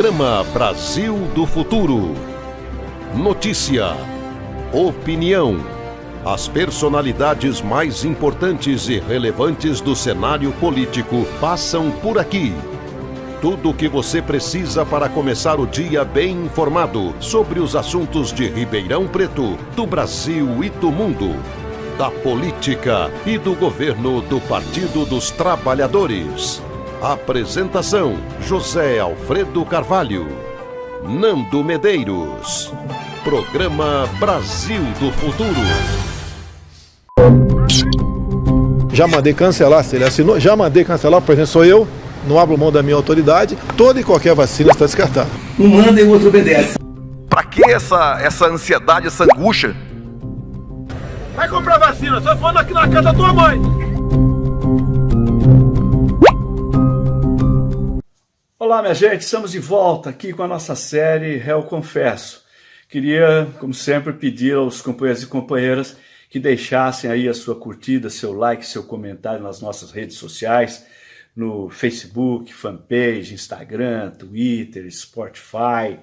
Programa Brasil do Futuro. Notícia, opinião, as personalidades mais importantes e relevantes do cenário político passam por aqui. Tudo o que você precisa para começar o dia bem informado sobre os assuntos de Ribeirão Preto, do Brasil e do mundo, da política e do governo do Partido dos Trabalhadores. Apresentação: José Alfredo Carvalho, Nando Medeiros. Programa Brasil do Futuro. Já mandei cancelar, se ele assinou, já mandei cancelar, por exemplo, sou eu, não abro mão da minha autoridade, toda e qualquer vacina está descartada. Um manda e o outro obedece. Pra que essa ansiedade, essa angústia? Vai comprar vacina, só for aqui na casa da tua mãe. Olá, minha gente, estamos de volta aqui com a nossa série Réu Confesso. Queria, como sempre, pedir aos companheiros e companheiras que deixassem aí a sua curtida, seu like, seu comentário nas nossas redes sociais, no Facebook, fanpage, Instagram, Twitter, Spotify,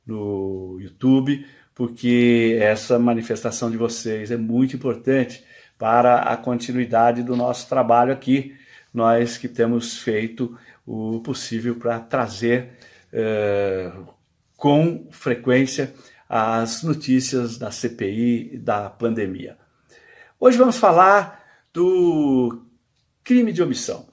no YouTube, porque essa manifestação de vocês é muito importante para a continuidade do nosso trabalho aqui. Nós que temos feito o possível para trazer com frequência as notícias da CPI da pandemia. Hoje vamos falar do crime de omissão.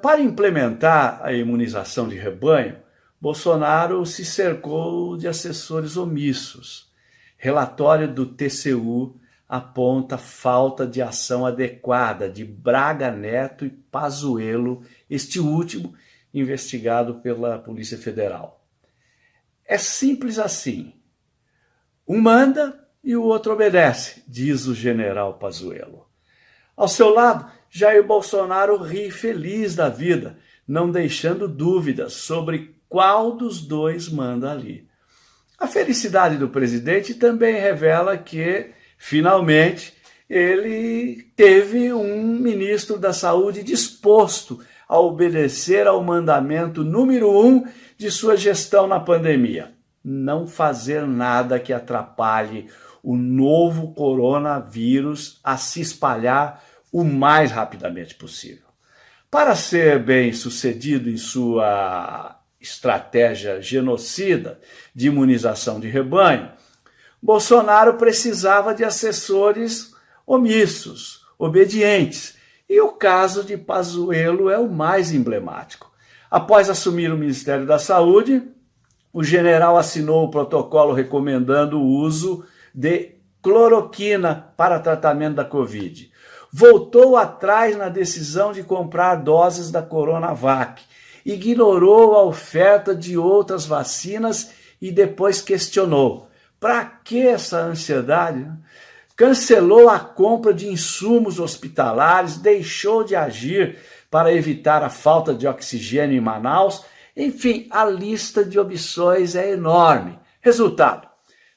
Para implementar a imunização de rebanho, Bolsonaro se cercou de assessores omissos. Relatório do TCU aponta falta de ação adequada de Braga Neto e Pazuello, este último investigado pela Polícia Federal. É simples assim. Um manda e o outro obedece, diz o general Pazuello. Ao seu lado, Jair Bolsonaro ri feliz da vida, não deixando dúvidas sobre qual dos dois manda ali. A felicidade do presidente também revela que, finalmente, ele teve um ministro da Saúde disposto a obedecer ao mandamento número 1 de sua gestão na pandemia: não fazer nada que atrapalhe o novo coronavírus a se espalhar o mais rapidamente possível. Para ser bem-sucedido em sua estratégia genocida de imunização de rebanho, Bolsonaro precisava de assessores omissos, obedientes, e o caso de Pazuello é o mais emblemático. Após assumir o Ministério da Saúde, o general assinou o protocolo recomendando o uso de cloroquina para tratamento da Covid. Voltou atrás na decisão de comprar doses da Coronavac, ignorou a oferta de outras vacinas e depois questionou: para que essa ansiedade? Cancelou a compra de insumos hospitalares, deixou de agir para evitar a falta de oxigênio em Manaus. Enfim, a lista de omissões é enorme. Resultado: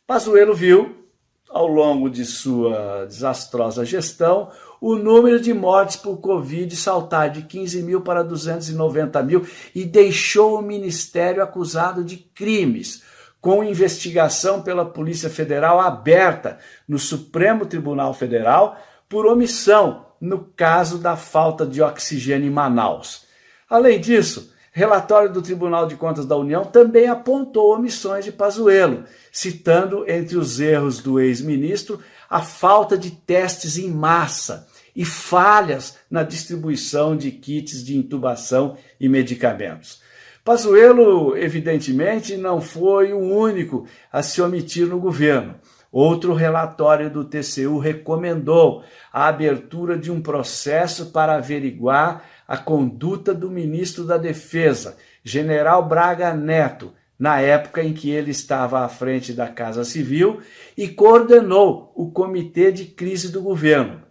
Pazuello viu, ao longo de sua desastrosa gestão, o número de mortes por Covid saltar de 15 mil para 290 mil e deixou o ministério acusado de crimes, com investigação pela Polícia Federal aberta no Supremo Tribunal Federal por omissão no caso da falta de oxigênio em Manaus. Além disso, relatório do Tribunal de Contas da União também apontou omissões de Pazuello, citando entre os erros do ex-ministro a falta de testes em massa e falhas na distribuição de kits de intubação e medicamentos. Pazuello, evidentemente, não foi o único a se omitir no governo. Outro relatório do TCU recomendou a abertura de um processo para averiguar a conduta do ministro da Defesa, general Braga Neto, na época em que ele estava à frente da Casa Civil e coordenou o Comitê de Crise do Governo.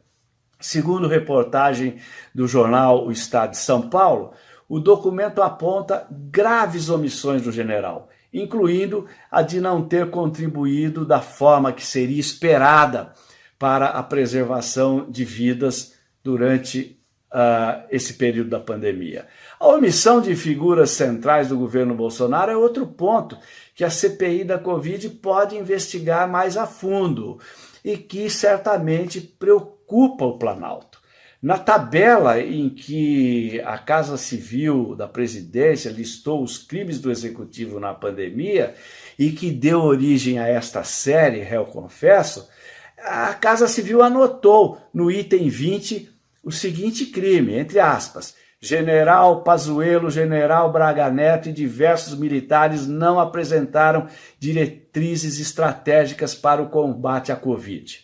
Segundo reportagem do jornal O Estado de São Paulo, o documento aponta graves omissões do general, incluindo a de não ter contribuído da forma que seria esperada para a preservação de vidas durante esse período da pandemia. A omissão de figuras centrais do governo Bolsonaro é outro ponto que a CPI da Covid pode investigar mais a fundo e que certamente preocupa o Planalto. Na tabela em que a Casa Civil da Presidência listou os crimes do Executivo na pandemia e que deu origem a esta série, Réu Confesso, a Casa Civil anotou no item 20 o seguinte crime, entre aspas: General Pazuello, General Braga Neto e diversos militares não apresentaram diretrizes estratégicas para o combate à Covid.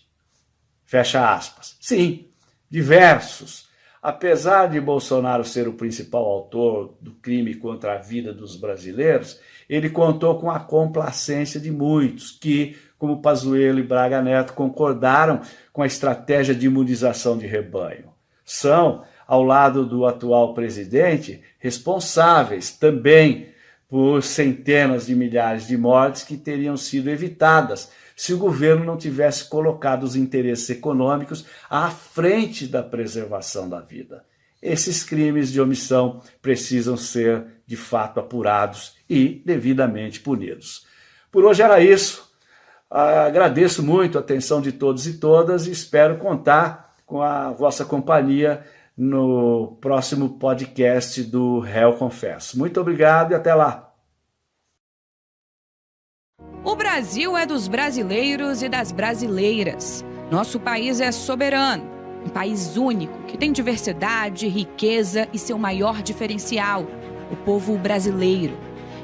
Fecha aspas. Sim, diversos. Apesar de Bolsonaro ser o principal autor do crime contra a vida dos brasileiros, ele contou com a complacência de muitos que, como Pazuello e Braga Neto, concordaram com a estratégia de imunização de rebanho. São, ao lado do atual presidente, responsáveis também por centenas de milhares de mortes que teriam sido evitadas se o governo não tivesse colocado os interesses econômicos à frente da preservação da vida. Esses crimes de omissão precisam ser, de fato, apurados e devidamente punidos. Por hoje era isso. Agradeço muito a atenção de todos e todas e espero contar com a vossa companhia no próximo podcast do Réu Confesso. Muito obrigado e até lá. O Brasil é dos brasileiros e das brasileiras. Nosso país é soberano, um país único que tem diversidade, riqueza e seu maior diferencial, o povo brasileiro.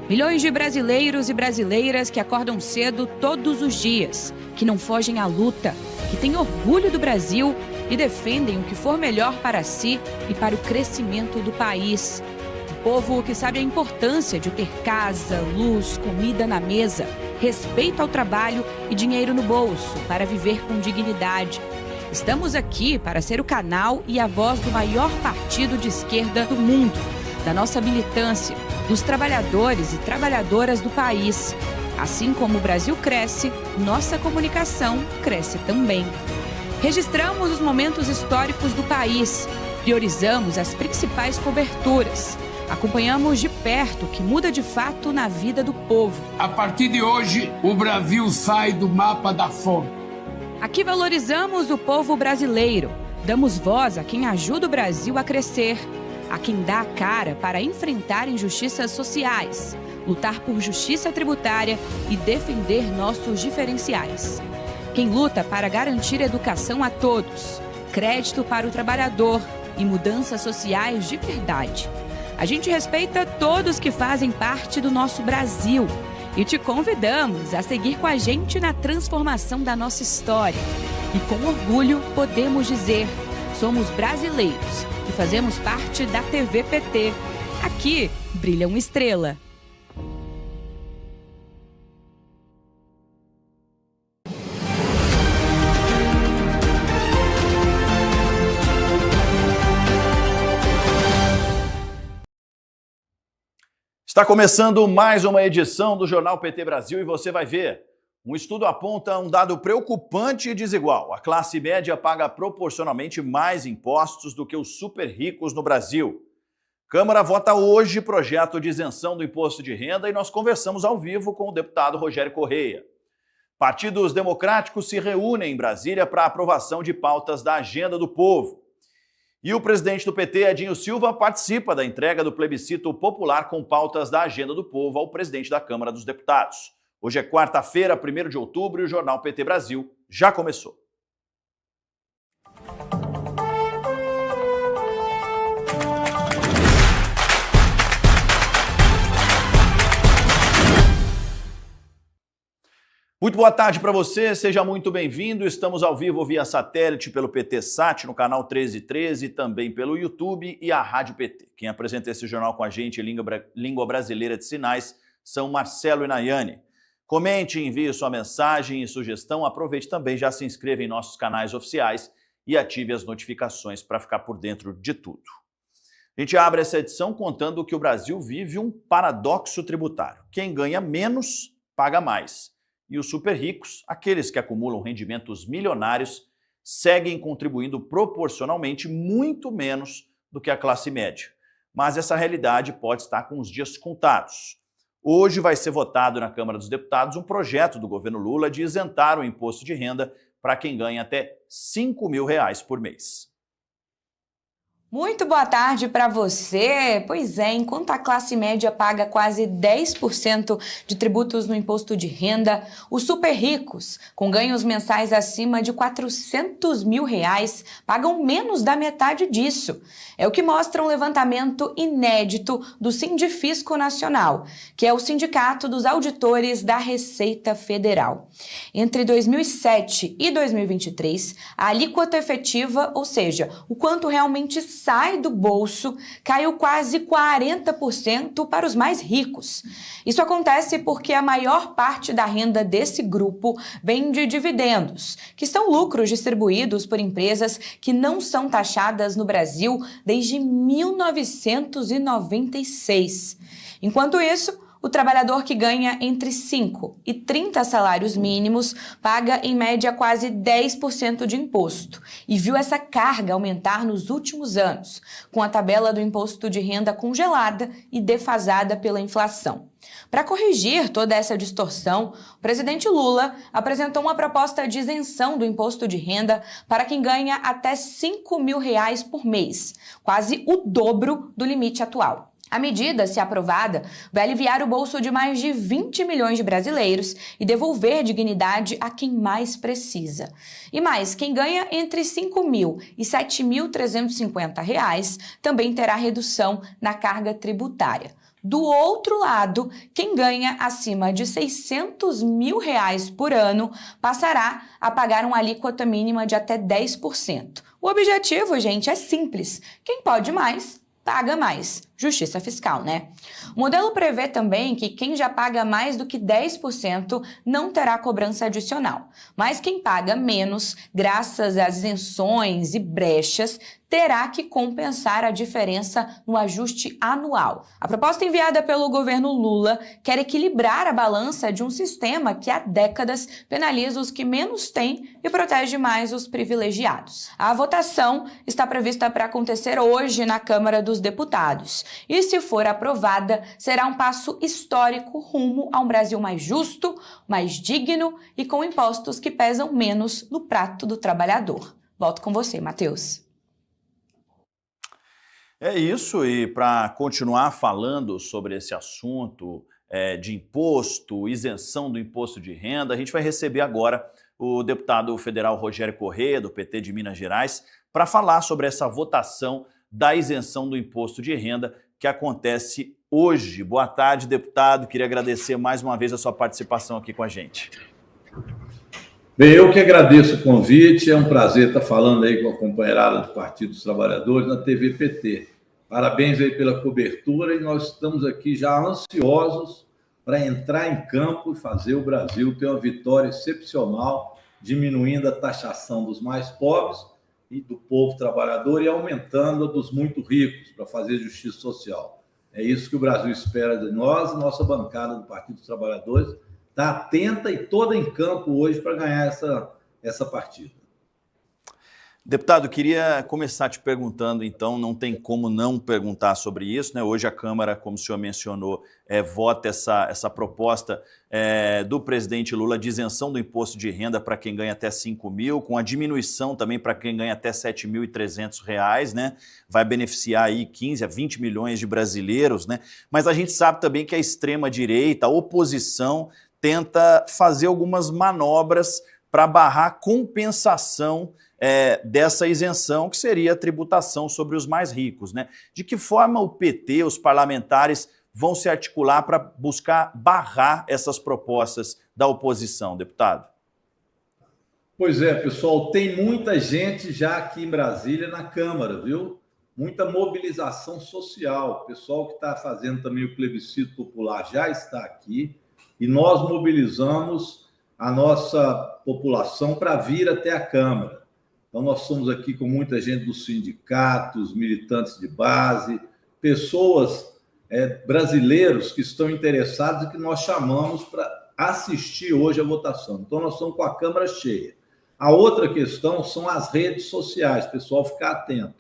Milhões de brasileiros e brasileiras que acordam cedo todos os dias, que não fogem à luta, que têm orgulho do Brasil e defendem o que for melhor para si e para o crescimento do país. Um povo que sabe a importância de ter casa, luz, comida na mesa, respeito ao trabalho e dinheiro no bolso para viver com dignidade. Estamos aqui para ser o canal e a voz do maior partido de esquerda do mundo, da nossa militância, dos trabalhadores e trabalhadoras do país. Assim como o Brasil cresce, nossa comunicação cresce também. Registramos os momentos históricos do país, priorizamos as principais coberturas, acompanhamos de perto o que muda de fato na vida do povo. A partir de hoje, o Brasil sai do mapa da fome. Aqui valorizamos o povo brasileiro, damos voz a quem ajuda o Brasil a crescer, a quem dá a cara para enfrentar injustiças sociais, lutar por justiça tributária e defender nossos diferenciais. Quem luta para garantir educação a todos, crédito para o trabalhador e mudanças sociais de verdade. A gente respeita todos que fazem parte do nosso Brasil e te convidamos a seguir com a gente na transformação da nossa história. E com orgulho podemos dizer, somos brasileiros e fazemos parte da TV PT. Aqui brilha uma estrela. Está começando mais uma edição do Jornal PT Brasil e você vai ver. Um estudo aponta um dado preocupante e desigual. A classe média paga proporcionalmente mais impostos do que os super ricos no Brasil. Câmara vota hoje projeto de isenção do imposto de renda e nós conversamos ao vivo com o deputado Rogério Correia. Partidos democráticos se reúnem em Brasília para a aprovação de pautas da Agenda do Povo. E o presidente do PT, Edinho Silva, participa da entrega do plebiscito popular com pautas da Agenda do Povo ao presidente da Câmara dos Deputados. Hoje é quarta-feira, 1º de outubro, e o Jornal PT Brasil já começou. Muito boa tarde para você, seja muito bem-vindo. Estamos ao vivo via satélite pelo PT Sat, no canal 1313, também pelo YouTube e a Rádio PT. Quem apresenta esse jornal com a gente em língua brasileira de sinais são Marcelo e Nayane. Comente, envie sua mensagem e sugestão, aproveite também, já se inscreva em nossos canais oficiais e ative as notificações para ficar por dentro de tudo. A gente abre essa edição contando que o Brasil vive um paradoxo tributário. Quem ganha menos, paga mais. E os super ricos, aqueles que acumulam rendimentos milionários, seguem contribuindo proporcionalmente muito menos do que a classe média. Mas essa realidade pode estar com os dias contados. Hoje vai ser votado na Câmara dos Deputados um projeto do governo Lula de isentar o imposto de renda para quem ganha até R$ 5.000 por mês. Muito boa tarde para você. Pois é, enquanto a classe média paga quase 10% de tributos no imposto de renda, os super ricos, com ganhos mensais acima de R$ 400 mil, pagam menos da metade disso. É o que mostra um levantamento inédito do Sindifisco Nacional, que é o Sindicato dos Auditores da Receita Federal. Entre 2007 e 2023, a alíquota efetiva, ou seja, o quanto realmente sai do bolso, caiu quase 40% para os mais ricos. Isso acontece porque a maior parte da renda desse grupo vem de dividendos, que são lucros distribuídos por empresas que não são taxadas no Brasil desde 1996. Enquanto isso, o trabalhador que ganha entre 5 e 30 salários mínimos paga, em média, quase 10% de imposto e viu essa carga aumentar nos últimos anos, com a tabela do imposto de renda congelada e defasada pela inflação. Para corrigir toda essa distorção, o presidente Lula apresentou uma proposta de isenção do imposto de renda para quem ganha até R$ 5.000 por mês, quase o dobro do limite atual. A medida, se aprovada, vai aliviar o bolso de mais de 20 milhões de brasileiros e devolver dignidade a quem mais precisa. E mais, quem ganha entre R$ 5.000 e R$ 7.350 também terá redução na carga tributária. Do outro lado, quem ganha acima de R$ 600 mil por ano passará a pagar uma alíquota mínima de até 10%. O objetivo, gente, é simples. Quem pode mais, paga mais. Justiça fiscal, né? O modelo prevê também que quem já paga mais do que 10% não terá cobrança adicional. Mas quem paga menos, graças às isenções e brechas, terá que compensar a diferença no ajuste anual. A proposta enviada pelo governo Lula quer equilibrar a balança de um sistema que há décadas penaliza os que menos têm e protege mais os privilegiados. A votação está prevista para acontecer hoje na Câmara dos Deputados. E, se for aprovada, será um passo histórico rumo a um Brasil mais justo, mais digno e com impostos que pesam menos no prato do trabalhador. Volto com você, Matheus. É isso, e para continuar falando sobre esse assunto de imposto, isenção do imposto de renda, a gente vai receber agora o deputado federal Rogério Corrêa, do PT de Minas Gerais, para falar sobre essa votação da isenção do imposto de renda que acontece hoje. Boa tarde, deputado. Queria agradecer mais uma vez a sua participação aqui com a gente. Bem, eu que agradeço o convite. É um prazer estar falando aí com a companheirada do Partido dos Trabalhadores na TV PT. Parabéns aí pela cobertura e nós estamos aqui já ansiosos para entrar em campo e fazer o Brasil ter uma vitória excepcional, diminuindo a taxação dos mais pobres e do povo trabalhador e aumentando a dos muito ricos para fazer justiça social. É isso que o Brasil espera de nós, nossa bancada do Partido dos Trabalhadores está atenta e toda em campo hoje para ganhar essa partida. Deputado, queria começar te perguntando, então, não tem como não perguntar sobre isso, né? Hoje a Câmara, como o senhor mencionou, vota essa proposta do presidente Lula de isenção do imposto de renda para quem ganha até 5 mil, com a diminuição também para quem ganha até R$ 7.300, né? Vai beneficiar aí 15 a 20 milhões de brasileiros, né? Mas a gente sabe também que a extrema-direita, a oposição, tenta fazer algumas manobras para barrar a compensação dessa isenção, que seria a tributação sobre os mais ricos, né? De que forma o PT, os parlamentares, vão se articular para buscar barrar essas propostas da oposição, deputado? Pois é, pessoal, tem muita gente já aqui em Brasília na Câmara, viu? Muita mobilização social. O pessoal que está fazendo também o plebiscito popular já está aqui e nós mobilizamos a nossa população para vir até a Câmara. Então, nós somos aqui com muita gente dos sindicatos, militantes de base, pessoas, brasileiros que estão interessados e que nós chamamos para assistir hoje a votação. Então, nós estamos com a Câmara cheia. A outra questão são as redes sociais, pessoal, ficar atento.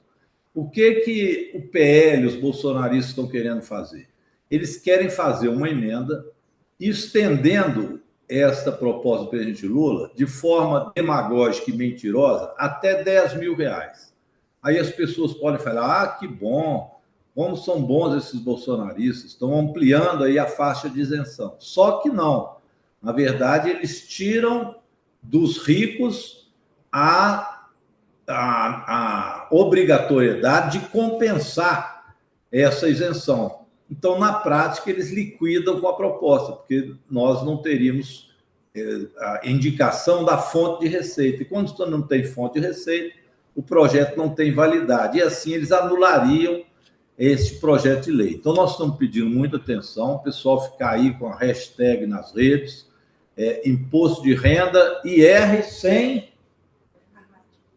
o que o PL, os bolsonaristas estão querendo fazer? Eles querem fazer uma emenda estendendo esta proposta do presidente Lula de forma demagógica e mentirosa até R$10.000. Aí as pessoas podem falar, que bom, como são bons esses bolsonaristas, estão ampliando aí a faixa de isenção. Só que não. Na verdade, eles tiram dos ricos a obrigatoriedade de compensar essa isenção. Então, na prática, eles liquidam com a proposta, porque nós não teríamos a indicação da fonte de receita. E quando não tem fonte de receita, o projeto não tem validade. E assim eles anulariam esse projeto de lei. Então, nós estamos pedindo muita atenção, o pessoal ficar aí com a hashtag nas redes, imposto de renda, IR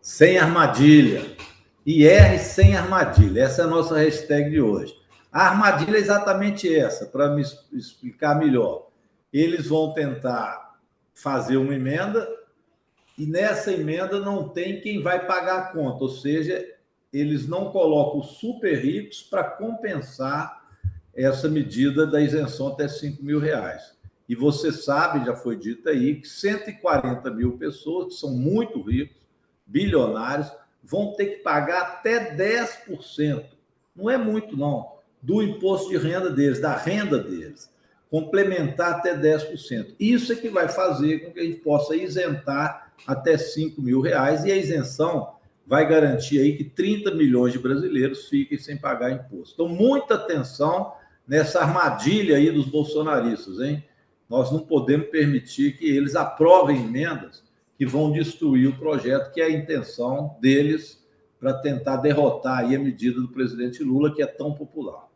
sem armadilha. IR sem armadilha. Essa é a nossa hashtag de hoje. A armadilha é exatamente essa, para me explicar melhor. Eles vão tentar fazer uma emenda e nessa emenda não tem quem vai pagar a conta, ou seja, eles não colocam os super ricos para compensar essa medida da isenção até R$5.000. E você sabe, já foi dito aí, que 140 mil pessoas, que são muito ricos, bilionários, vão ter que pagar até 10%. Não é muito, não. Do imposto de renda deles, da renda deles, complementar até 10%. Isso é que vai fazer com que a gente possa isentar até R$5.000, e a isenção vai garantir aí que 30 milhões de brasileiros fiquem sem pagar imposto. Então, muita atenção nessa armadilha aí dos bolsonaristas, hein? Nós não podemos permitir que eles aprovem emendas que vão destruir o projeto, que é a intenção deles para tentar derrotar aí a medida do presidente Lula, que é tão popular.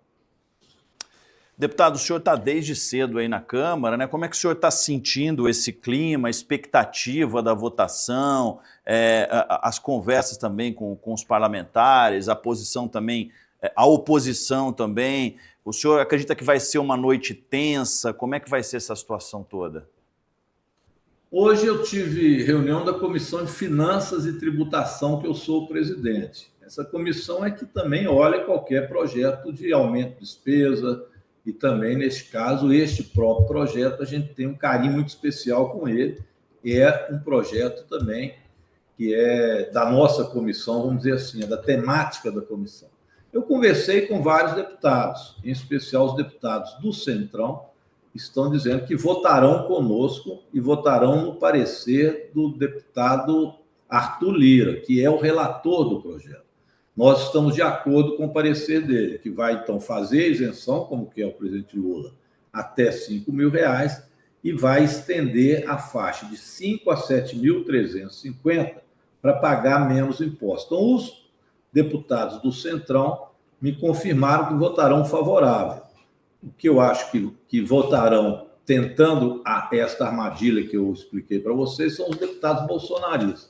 Deputado, o senhor está desde cedo aí na Câmara, né? Como é que o senhor está sentindo esse clima, a expectativa da votação, as conversas também com os parlamentares, a posição também, a oposição também? O senhor acredita que vai ser uma noite tensa? Como é que vai ser essa situação toda? Hoje eu tive reunião da Comissão de Finanças e Tributação, que eu sou o presidente. Essa comissão é que também olha qualquer projeto de aumento de despesa, e também, neste caso, este próprio projeto, a gente tem um carinho muito especial com ele. É um projeto também que é da nossa comissão, vamos dizer assim, é da temática da comissão. Eu conversei com vários deputados, em especial os deputados do Centrão, que estão dizendo que votarão conosco e votarão no parecer do deputado Arthur Lira, que é o relator do projeto. Nós estamos de acordo com o parecer dele, que vai, então, fazer a isenção, como que é o presidente Lula, até R$5.000 e vai estender a faixa de 5 a 7.350 para pagar menos impostos. Então, os deputados do Centrão me confirmaram que votarão favorável. O que eu acho que votarão tentando esta armadilha que eu expliquei para vocês são os deputados bolsonaristas.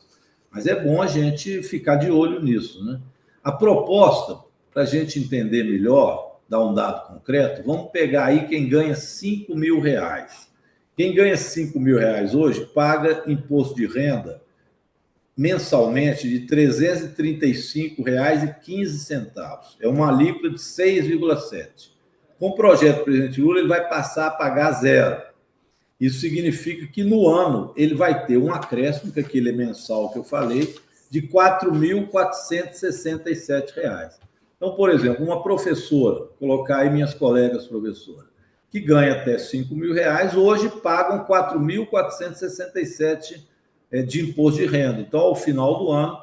Mas é bom a gente ficar de olho nisso, né? A proposta, para a gente entender melhor, dar um dado concreto, vamos pegar aí quem ganha R$5.000. Quem ganha R$5.000 hoje paga imposto de renda mensalmente de R$335,15. É uma alíquota de 6,7%. Com o projeto do presidente Lula, ele vai passar a pagar zero. Isso significa que no ano ele vai ter um acréscimo, que aquele mensal que eu falei, de R$4.467. Então, por exemplo, uma professora, colocar aí minhas colegas professoras, que ganha até R$5.000, hoje pagam R$4.467 de imposto de renda. Então, ao final do ano,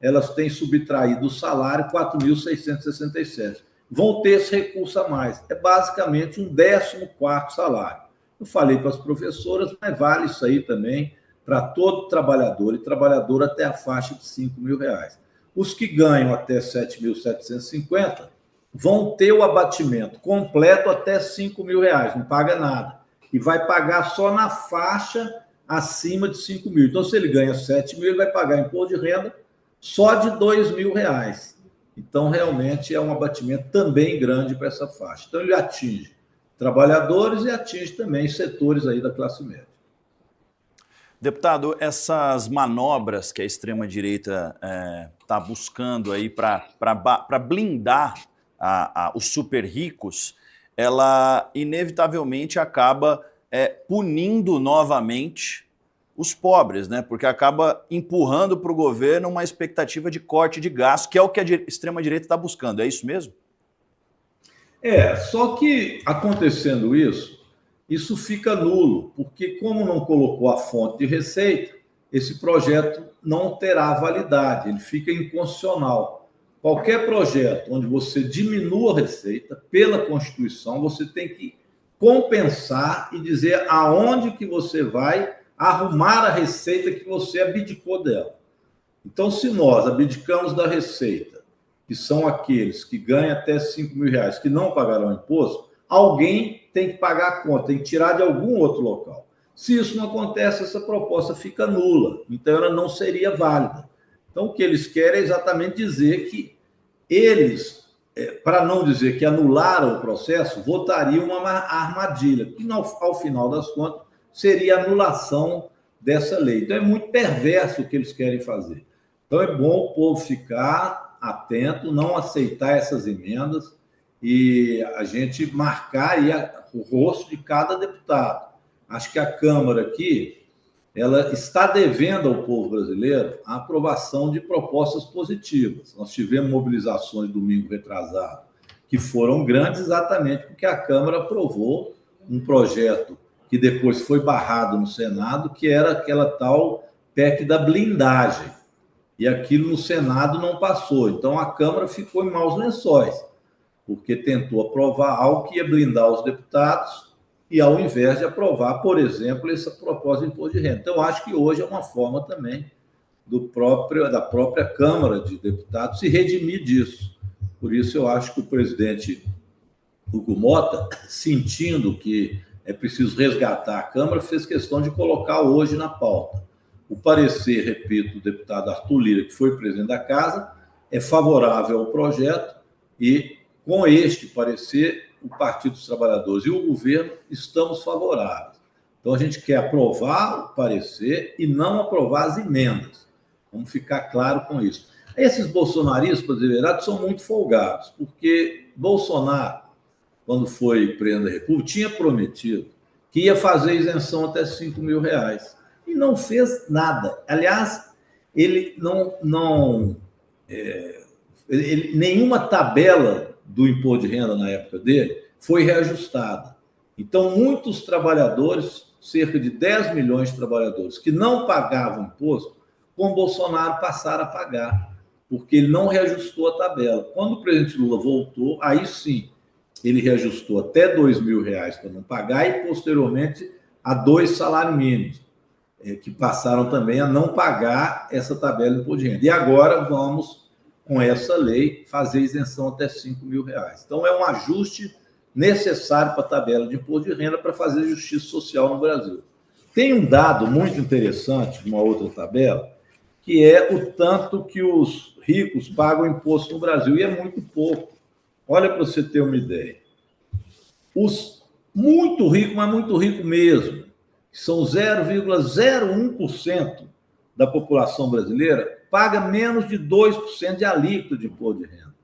elas têm subtraído do salário R$4.667. Vão ter esse recurso a mais. É basicamente um 14º salário. Eu falei para as professoras, mas vale isso aí também para todo trabalhador e trabalhadora até a faixa de R$5.000. Os que ganham até R$7.750 vão ter o abatimento completo até R$5.000, não paga nada. E vai pagar só na faixa acima de R$5.000. Então, se ele ganha R$7.000, ele vai pagar imposto de renda só de R$2.000. Então, realmente, é um abatimento também grande para essa faixa. Então, ele atinge trabalhadores e atinge também setores aí da classe média. Deputado, essas manobras que a extrema-direita está buscando aí para blindar os super ricos, ela inevitavelmente acaba punindo novamente os pobres, né? Porque acaba empurrando para o governo uma expectativa de corte de gasto, que é o que a extrema-direita está buscando. É isso mesmo? Só que acontecendo isso fica nulo, porque como não colocou a fonte de receita, esse projeto não terá validade, ele fica inconstitucional. Qualquer projeto onde você diminua a receita, pela Constituição, você tem que compensar e dizer aonde que você vai arrumar a receita que você abdicou dela. Então, se nós abdicamos da receita, que são aqueles que ganham até R$5.000, que não pagarão imposto, alguém tem que pagar a conta, tem que tirar de algum outro local. Se isso não acontece, essa proposta fica nula, então ela não seria válida. Então, o que eles querem é exatamente dizer que eles, para não dizer que anularam o processo, votariam uma armadilha, que ao final das contas seria a anulação dessa lei. Então, é muito perverso o que eles querem fazer. Então, é bom o povo ficar atento, não aceitar essas emendas e a gente marcar aí o rosto de cada deputado. Acho que a Câmara aqui, ela está devendo ao povo brasileiro a aprovação de propostas positivas. Nós tivemos mobilizações domingo retrasado, que foram grandes exatamente porque a Câmara aprovou um projeto que depois foi barrado no Senado, que era aquela tal PEC da blindagem. E aquilo no Senado não passou. Então, a Câmara ficou em maus lençóis, porque tentou aprovar algo que ia blindar os deputados e ao invés de aprovar, por exemplo, essa proposta de imposto de renda. Então, acho que hoje é uma forma também da própria Câmara de Deputados se redimir disso. Por isso, eu acho que o presidente Hugo Mota, sentindo que é preciso resgatar a Câmara, fez questão de colocar hoje na pauta. O parecer, repito, do deputado Arthur Lira, que foi presidente da Casa, é favorável ao projeto e, com este parecer, o Partido dos Trabalhadores e o governo estamos favoráveis. Então, a gente quer aprovar o parecer e não aprovar as emendas. Vamos ficar claro com isso. Esses bolsonaristas, para dizer a verdade, são muito folgados, porque Bolsonaro, quando foi presidente da República, tinha prometido que ia fazer isenção até R$5.000. E não fez nada. Aliás, ele nenhuma tabela do imposto de renda na época dele foi reajustada. Então, muitos trabalhadores, cerca de 10 milhões de trabalhadores que não pagavam imposto, com Bolsonaro passaram a pagar, porque ele não reajustou a tabela. Quando o presidente Lula voltou, aí sim, ele reajustou até R$2.000 para não pagar e, posteriormente, a 2 salários mínimos, que passaram também a não pagar essa tabela de imposto de renda. E agora vamos, com essa lei, fazer isenção até R$5.000. Então, é um ajuste necessário para a tabela de imposto de renda para fazer justiça social no Brasil. Tem um dado muito interessante, uma outra tabela, que é o tanto que os ricos pagam imposto no Brasil, e é muito pouco. Olha, para você ter uma ideia. Os muito ricos, mas muito ricos mesmo, que são 0,01% da população brasileira, paga menos de 2% de alíquota de imposto de renda.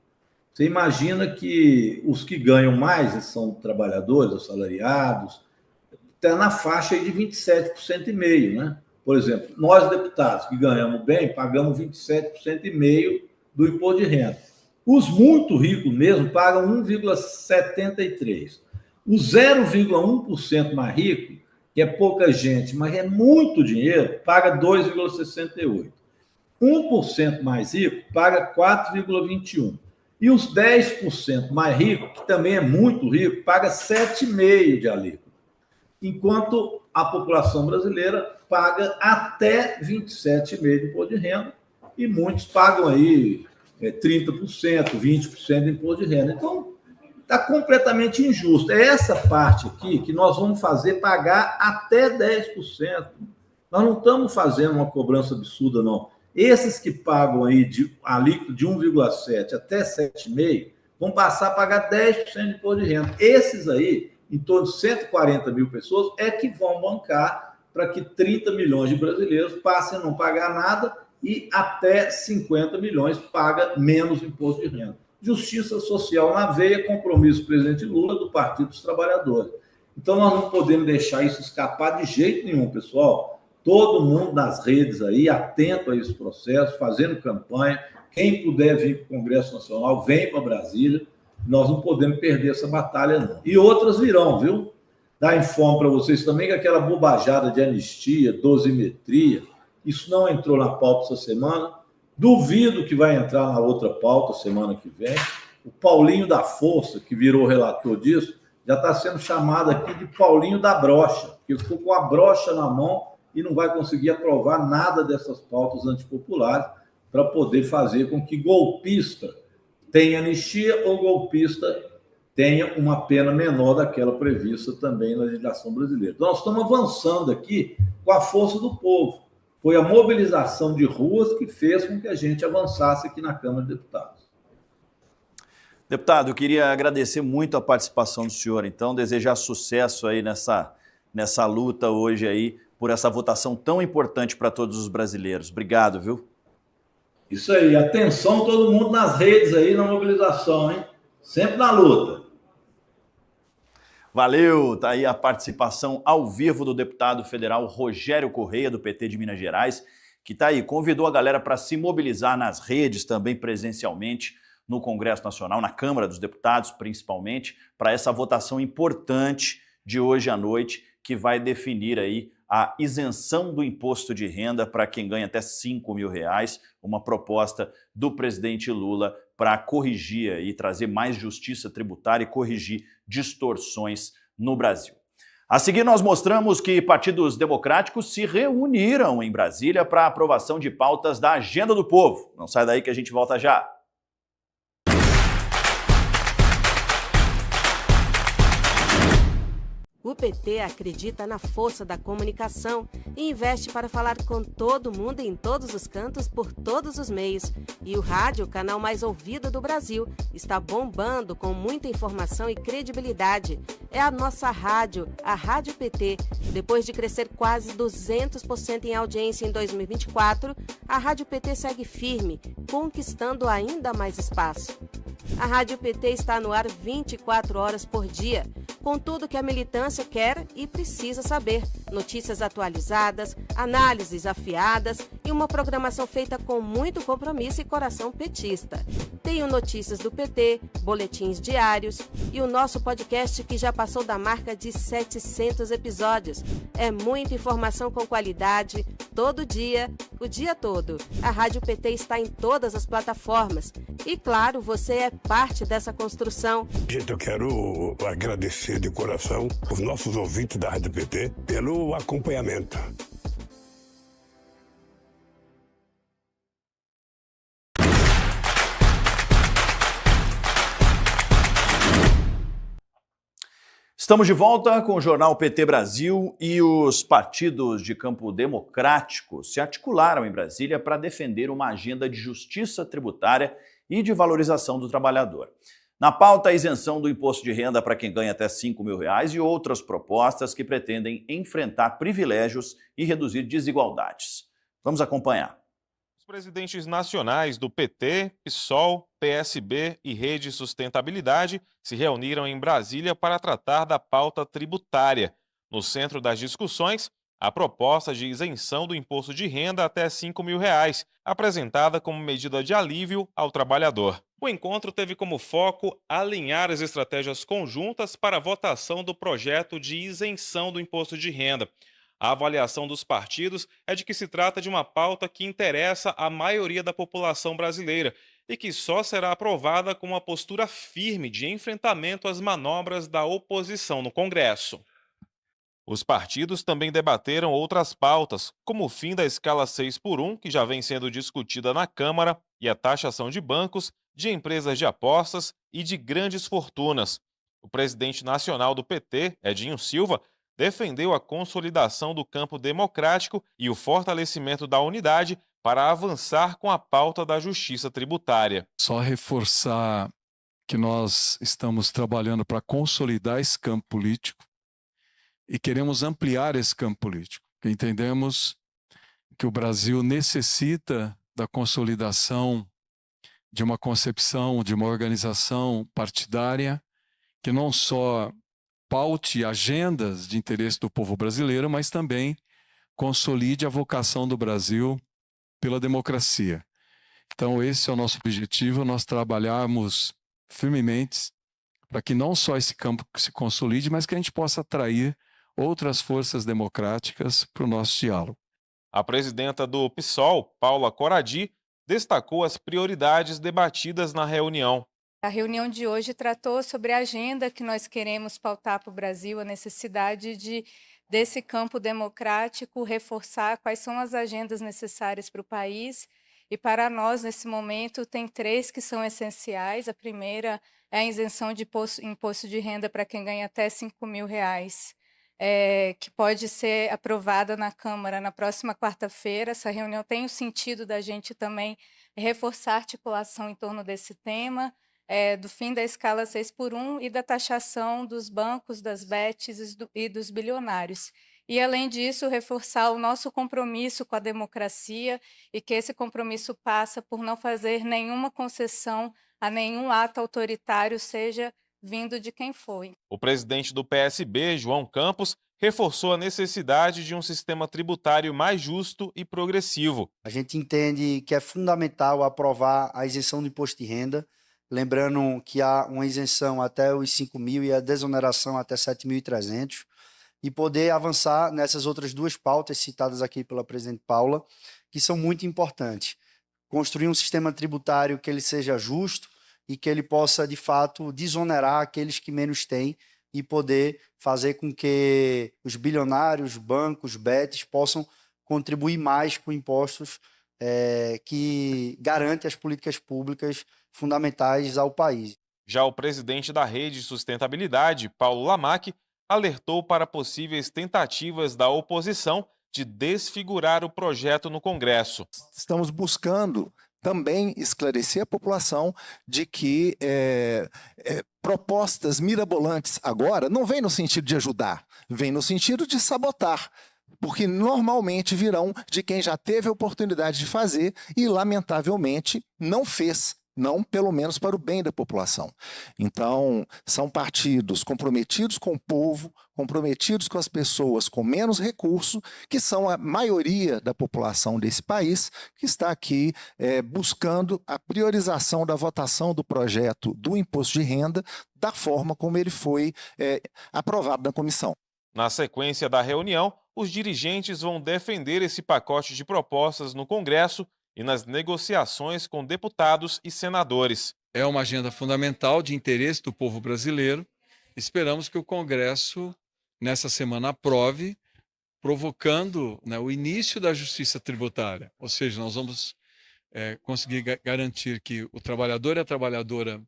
Você imagina que os que ganham mais, são trabalhadores, assalariados, está na faixa aí de 27,5%, né? Por exemplo, nós deputados que ganhamos bem, pagamos 27,5% do imposto de renda. Os muito ricos mesmo pagam 1,73%. Os 0,1% mais ricos, que é pouca gente, mas é muito dinheiro, paga 2,68%. 1% mais rico paga 4,21%. E os 10% mais ricos, que também é muito rico, paga 7,5% de alíquota. Enquanto a população brasileira paga até 27,5% de imposto de renda, e muitos pagam aí 30%, 20% de imposto de renda. Então, está completamente injusto. É essa parte aqui que nós vamos fazer pagar até 10%. Nós não estamos fazendo uma cobrança absurda, não. Esses que pagam aí de alíquota de 1,7% até 7,5% vão passar a pagar 10% de imposto de renda. Esses aí, em torno de 140 mil pessoas, é que vão bancar para que 30 milhões de brasileiros passem a não pagar nada e até 50 milhões paga menos imposto de renda. Justiça social na veia, compromisso do presidente Lula do Partido dos Trabalhadores. Então, nós não podemos deixar isso escapar de jeito nenhum, pessoal. Todo mundo nas redes aí, atento a esse processo, fazendo campanha. Quem puder vir para o Congresso Nacional, vem para Brasília. Nós não podemos perder essa batalha, não. E outras virão, viu? Dá informo para vocês também que aquela bobajada de anistia, dosimetria, isso não entrou na pauta essa semana. Duvido que vai entrar na outra pauta semana que vem. O Paulinho da Força, que virou relator disso, já está sendo chamado aqui de Paulinho da Brocha, porque ficou com a brocha na mão e não vai conseguir aprovar nada dessas pautas antipopulares para poder fazer com que golpista tenha anistia ou golpista tenha uma pena menor daquela prevista também na legislação brasileira. Então, nós estamos avançando aqui com a força do povo. Foi a mobilização de ruas que fez com que a gente avançasse aqui na Câmara de Deputados. Deputado, eu queria agradecer muito a participação do senhor, então, desejar sucesso aí nessa luta hoje aí, por essa votação tão importante para todos os brasileiros. Obrigado, viu? Isso aí, atenção todo mundo nas redes aí, na mobilização, hein? Sempre na luta. Valeu, tá aí a participação ao vivo do deputado federal Rogério Correia, do PT de Minas Gerais, que tá aí, convidou a galera para se mobilizar nas redes, também presencialmente, no Congresso Nacional, na Câmara dos Deputados, principalmente, para essa votação importante de hoje à noite, que vai definir aí a isenção do imposto de renda para quem ganha até R$5.000, uma proposta do presidente Lula para corrigir e trazer mais justiça tributária e corrigir distorções no Brasil. A seguir, nós mostramos que partidos democráticos se reuniram em Brasília para a aprovação de pautas da Agenda do Povo. Não sai daí que a gente volta já. O PT acredita na força da comunicação e investe para falar com todo mundo em todos os cantos, por todos os meios. E o rádio, o canal mais ouvido do Brasil, está bombando com muita informação e credibilidade. É a nossa rádio, a Rádio PT. Depois de crescer quase 200% em audiência em 2024, a Rádio PT segue firme, conquistando ainda mais espaço. A Rádio PT está no ar 24 horas por dia, com tudo que a militância quer e precisa saber. Notícias atualizadas, análises afiadas e uma programação feita com muito compromisso e coração petista. Tenho notícias do PT, boletins diários e o nosso podcast que já passou da marca de 700 episódios. É muita informação com qualidade, todo dia, o dia todo. A Rádio PT está em todas as plataformas. E claro, você é parte dessa construção. Gente, eu quero agradecer de coração os nossos ouvintes da Rádio PT pelo acompanhamento. Estamos de volta com o Jornal PT Brasil e os partidos de campo democrático se articularam em Brasília para defender uma agenda de justiça tributária e de valorização do trabalhador. Na pauta, a isenção do imposto de renda para quem ganha até R$5.000 e outras propostas que pretendem enfrentar privilégios e reduzir desigualdades. Vamos acompanhar. Os presidentes nacionais do PT, PSOL, PSB e Rede Sustentabilidade se reuniram em Brasília para tratar da pauta tributária. No centro das discussões, a proposta de isenção do imposto de renda até R$5.000, apresentada como medida de alívio ao trabalhador. O encontro teve como foco alinhar as estratégias conjuntas para a votação do projeto de isenção do imposto de renda. A avaliação dos partidos é de que se trata de uma pauta que interessa à maioria da população brasileira e que só será aprovada com uma postura firme de enfrentamento às manobras da oposição no Congresso. Os partidos também debateram outras pautas, como o fim da escala 6x1, que já vem sendo discutida na Câmara, e a taxação de bancos, de empresas de apostas e de grandes fortunas. O presidente nacional do PT, Edinho Silva, defendeu a consolidação do campo democrático e o fortalecimento da unidade para avançar com a pauta da justiça tributária. Só reforçar que nós estamos trabalhando para consolidar esse campo político e queremos ampliar esse campo político. Entendemos que o Brasil necessita da consolidação de uma concepção, de uma organização partidária que não só paute agendas de interesse do povo brasileiro, mas também consolide a vocação do Brasil pela democracia. Então, esse é o nosso objetivo, nós trabalharmos firmemente para que não só esse campo se consolide, mas que a gente possa atrair outras forças democráticas para o nosso diálogo. A presidenta do PSOL, Paula Corradi, destacou as prioridades debatidas na reunião. A reunião de hoje tratou sobre a agenda que nós queremos pautar para o Brasil, a necessidade desse campo democrático reforçar quais são as agendas necessárias para o país. E para nós, nesse momento, tem 3 que são essenciais. A primeira é a isenção de imposto de renda para quem ganha até R$5.000, que pode ser aprovada na Câmara na próxima quarta-feira. Essa reunião tem o sentido da gente também reforçar a articulação em torno desse tema, do fim da escala 6x1 e da taxação dos bancos, das bets e dos bilionários. E, além disso, reforçar o nosso compromisso com a democracia e que esse compromisso passa por não fazer nenhuma concessão a nenhum ato autoritário, seja vindo de quem foi. O presidente do PSB, João Campos, reforçou a necessidade de um sistema tributário mais justo e progressivo. A gente entende que é fundamental aprovar a isenção do imposto de renda, lembrando que há uma isenção até os 5.000 e a desoneração até 7.300, e poder avançar nessas outras 2 pautas citadas aqui pela presidente Paula, que são muito importantes. Construir um sistema tributário que ele seja justo e que ele possa, de fato, desonerar aqueles que menos têm e poder fazer com que os bilionários, bancos, bets possam contribuir mais com impostos que garantem as políticas públicas fundamentais ao país. Já o presidente da Rede Sustentabilidade, Paulo Lamaque, alertou para possíveis tentativas da oposição de desfigurar o projeto no Congresso. Estamos buscando também esclarecer a população de que propostas mirabolantes agora não vêm no sentido de ajudar, vêm no sentido de sabotar, porque normalmente virão de quem já teve a oportunidade de fazer e, lamentavelmente, não fez. Não, pelo menos para o bem da população. Então, são partidos comprometidos com o povo, comprometidos com as pessoas com menos recurso, que são a maioria da população desse país, que está aqui buscando a priorização da votação do projeto do imposto de renda da forma como ele foi aprovado na comissão. Na sequência da reunião, os dirigentes vão defender esse pacote de propostas no Congresso e nas negociações com deputados e senadores. É uma agenda fundamental de interesse do povo brasileiro. Esperamos que o Congresso, nessa semana, aprove, provocando o início da justiça tributária. Ou seja, nós vamos conseguir garantir que o trabalhador e a trabalhadora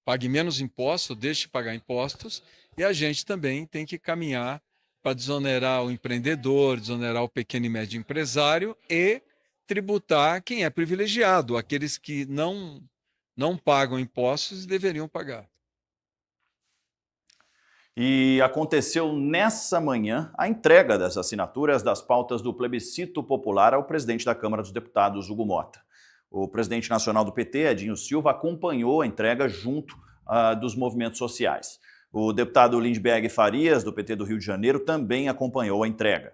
pague menos impostos, deixe de pagar impostos, e a gente também tem que caminhar para desonerar o empreendedor, desonerar o pequeno e médio empresário e tributar quem é privilegiado, aqueles que não pagam impostos e deveriam pagar. E aconteceu nessa manhã a entrega das assinaturas das pautas do plebiscito popular ao presidente da Câmara dos Deputados, Hugo Mota. O presidente nacional do PT, Edinho Silva, acompanhou a entrega junto dos movimentos sociais. O deputado Lindbergh Farias, do PT do Rio de Janeiro, também acompanhou a entrega.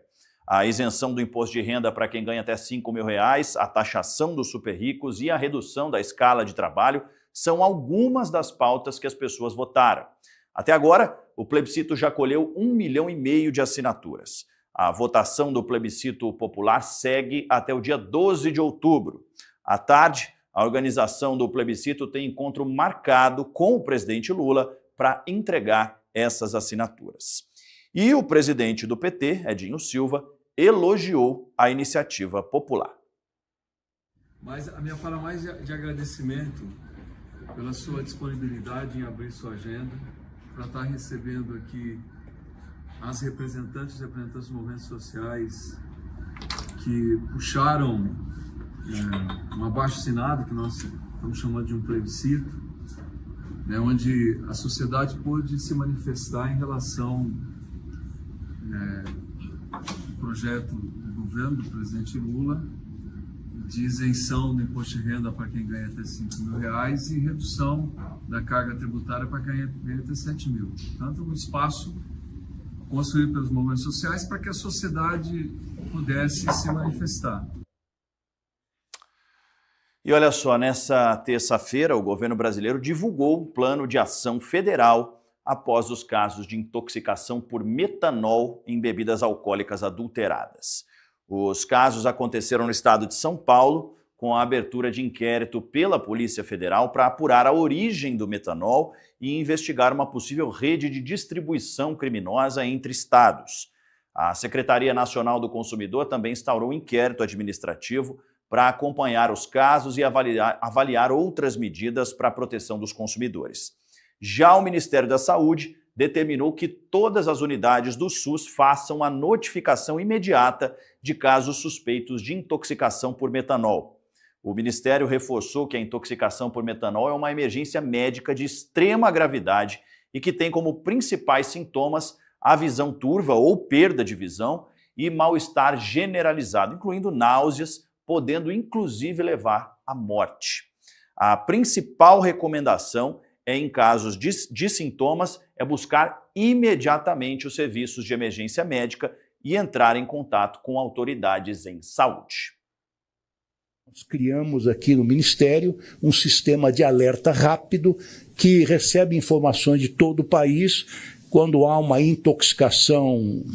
A isenção do imposto de renda para quem ganha até R$5.000, a taxação dos super ricos e a redução da escala de trabalho são algumas das pautas que as pessoas votaram. Até agora, o plebiscito já colheu 1,5 milhão de assinaturas. A votação do plebiscito popular segue até o dia 12 de outubro. À tarde, a organização do plebiscito tem encontro marcado com o presidente Lula para entregar essas assinaturas. E o presidente do PT, Edinho Silva, elogiou a iniciativa popular. Mas a minha fala mais de agradecimento pela sua disponibilidade em abrir sua agenda para estar recebendo aqui as representantes e representantes dos movimentos sociais que puxaram um abaixo-assinado, que nós estamos chamando de um plebiscito, onde a sociedade pôde se manifestar em relação ao projeto do governo do presidente Lula de isenção do imposto de renda para quem ganha até R$5.000 e redução da carga tributária para quem ganha até R$7.000. Portanto, um espaço construído pelos movimentos sociais para que a sociedade pudesse se manifestar. E olha só, nessa terça-feira, o governo brasileiro divulgou um plano de ação federal após os casos de intoxicação por metanol em bebidas alcoólicas adulteradas. Os casos aconteceram no estado de São Paulo, com a abertura de inquérito pela Polícia Federal para apurar a origem do metanol e investigar uma possível rede de distribuição criminosa entre estados. A Secretaria Nacional do Consumidor também instaurou um inquérito administrativo para acompanhar os casos e avaliar outras medidas para a proteção dos consumidores. Já o Ministério da Saúde determinou que todas as unidades do SUS façam a notificação imediata de casos suspeitos de intoxicação por metanol. O Ministério reforçou que a intoxicação por metanol é uma emergência médica de extrema gravidade e que tem como principais sintomas a visão turva ou perda de visão e mal-estar generalizado, incluindo náuseas, podendo inclusive levar à morte. A principal recomendação em casos de sintomas é buscar imediatamente os serviços de emergência médica e entrar em contato com autoridades em saúde. Nós criamos aqui no Ministério um sistema de alerta rápido que recebe informações de todo o país quando há uma intoxicação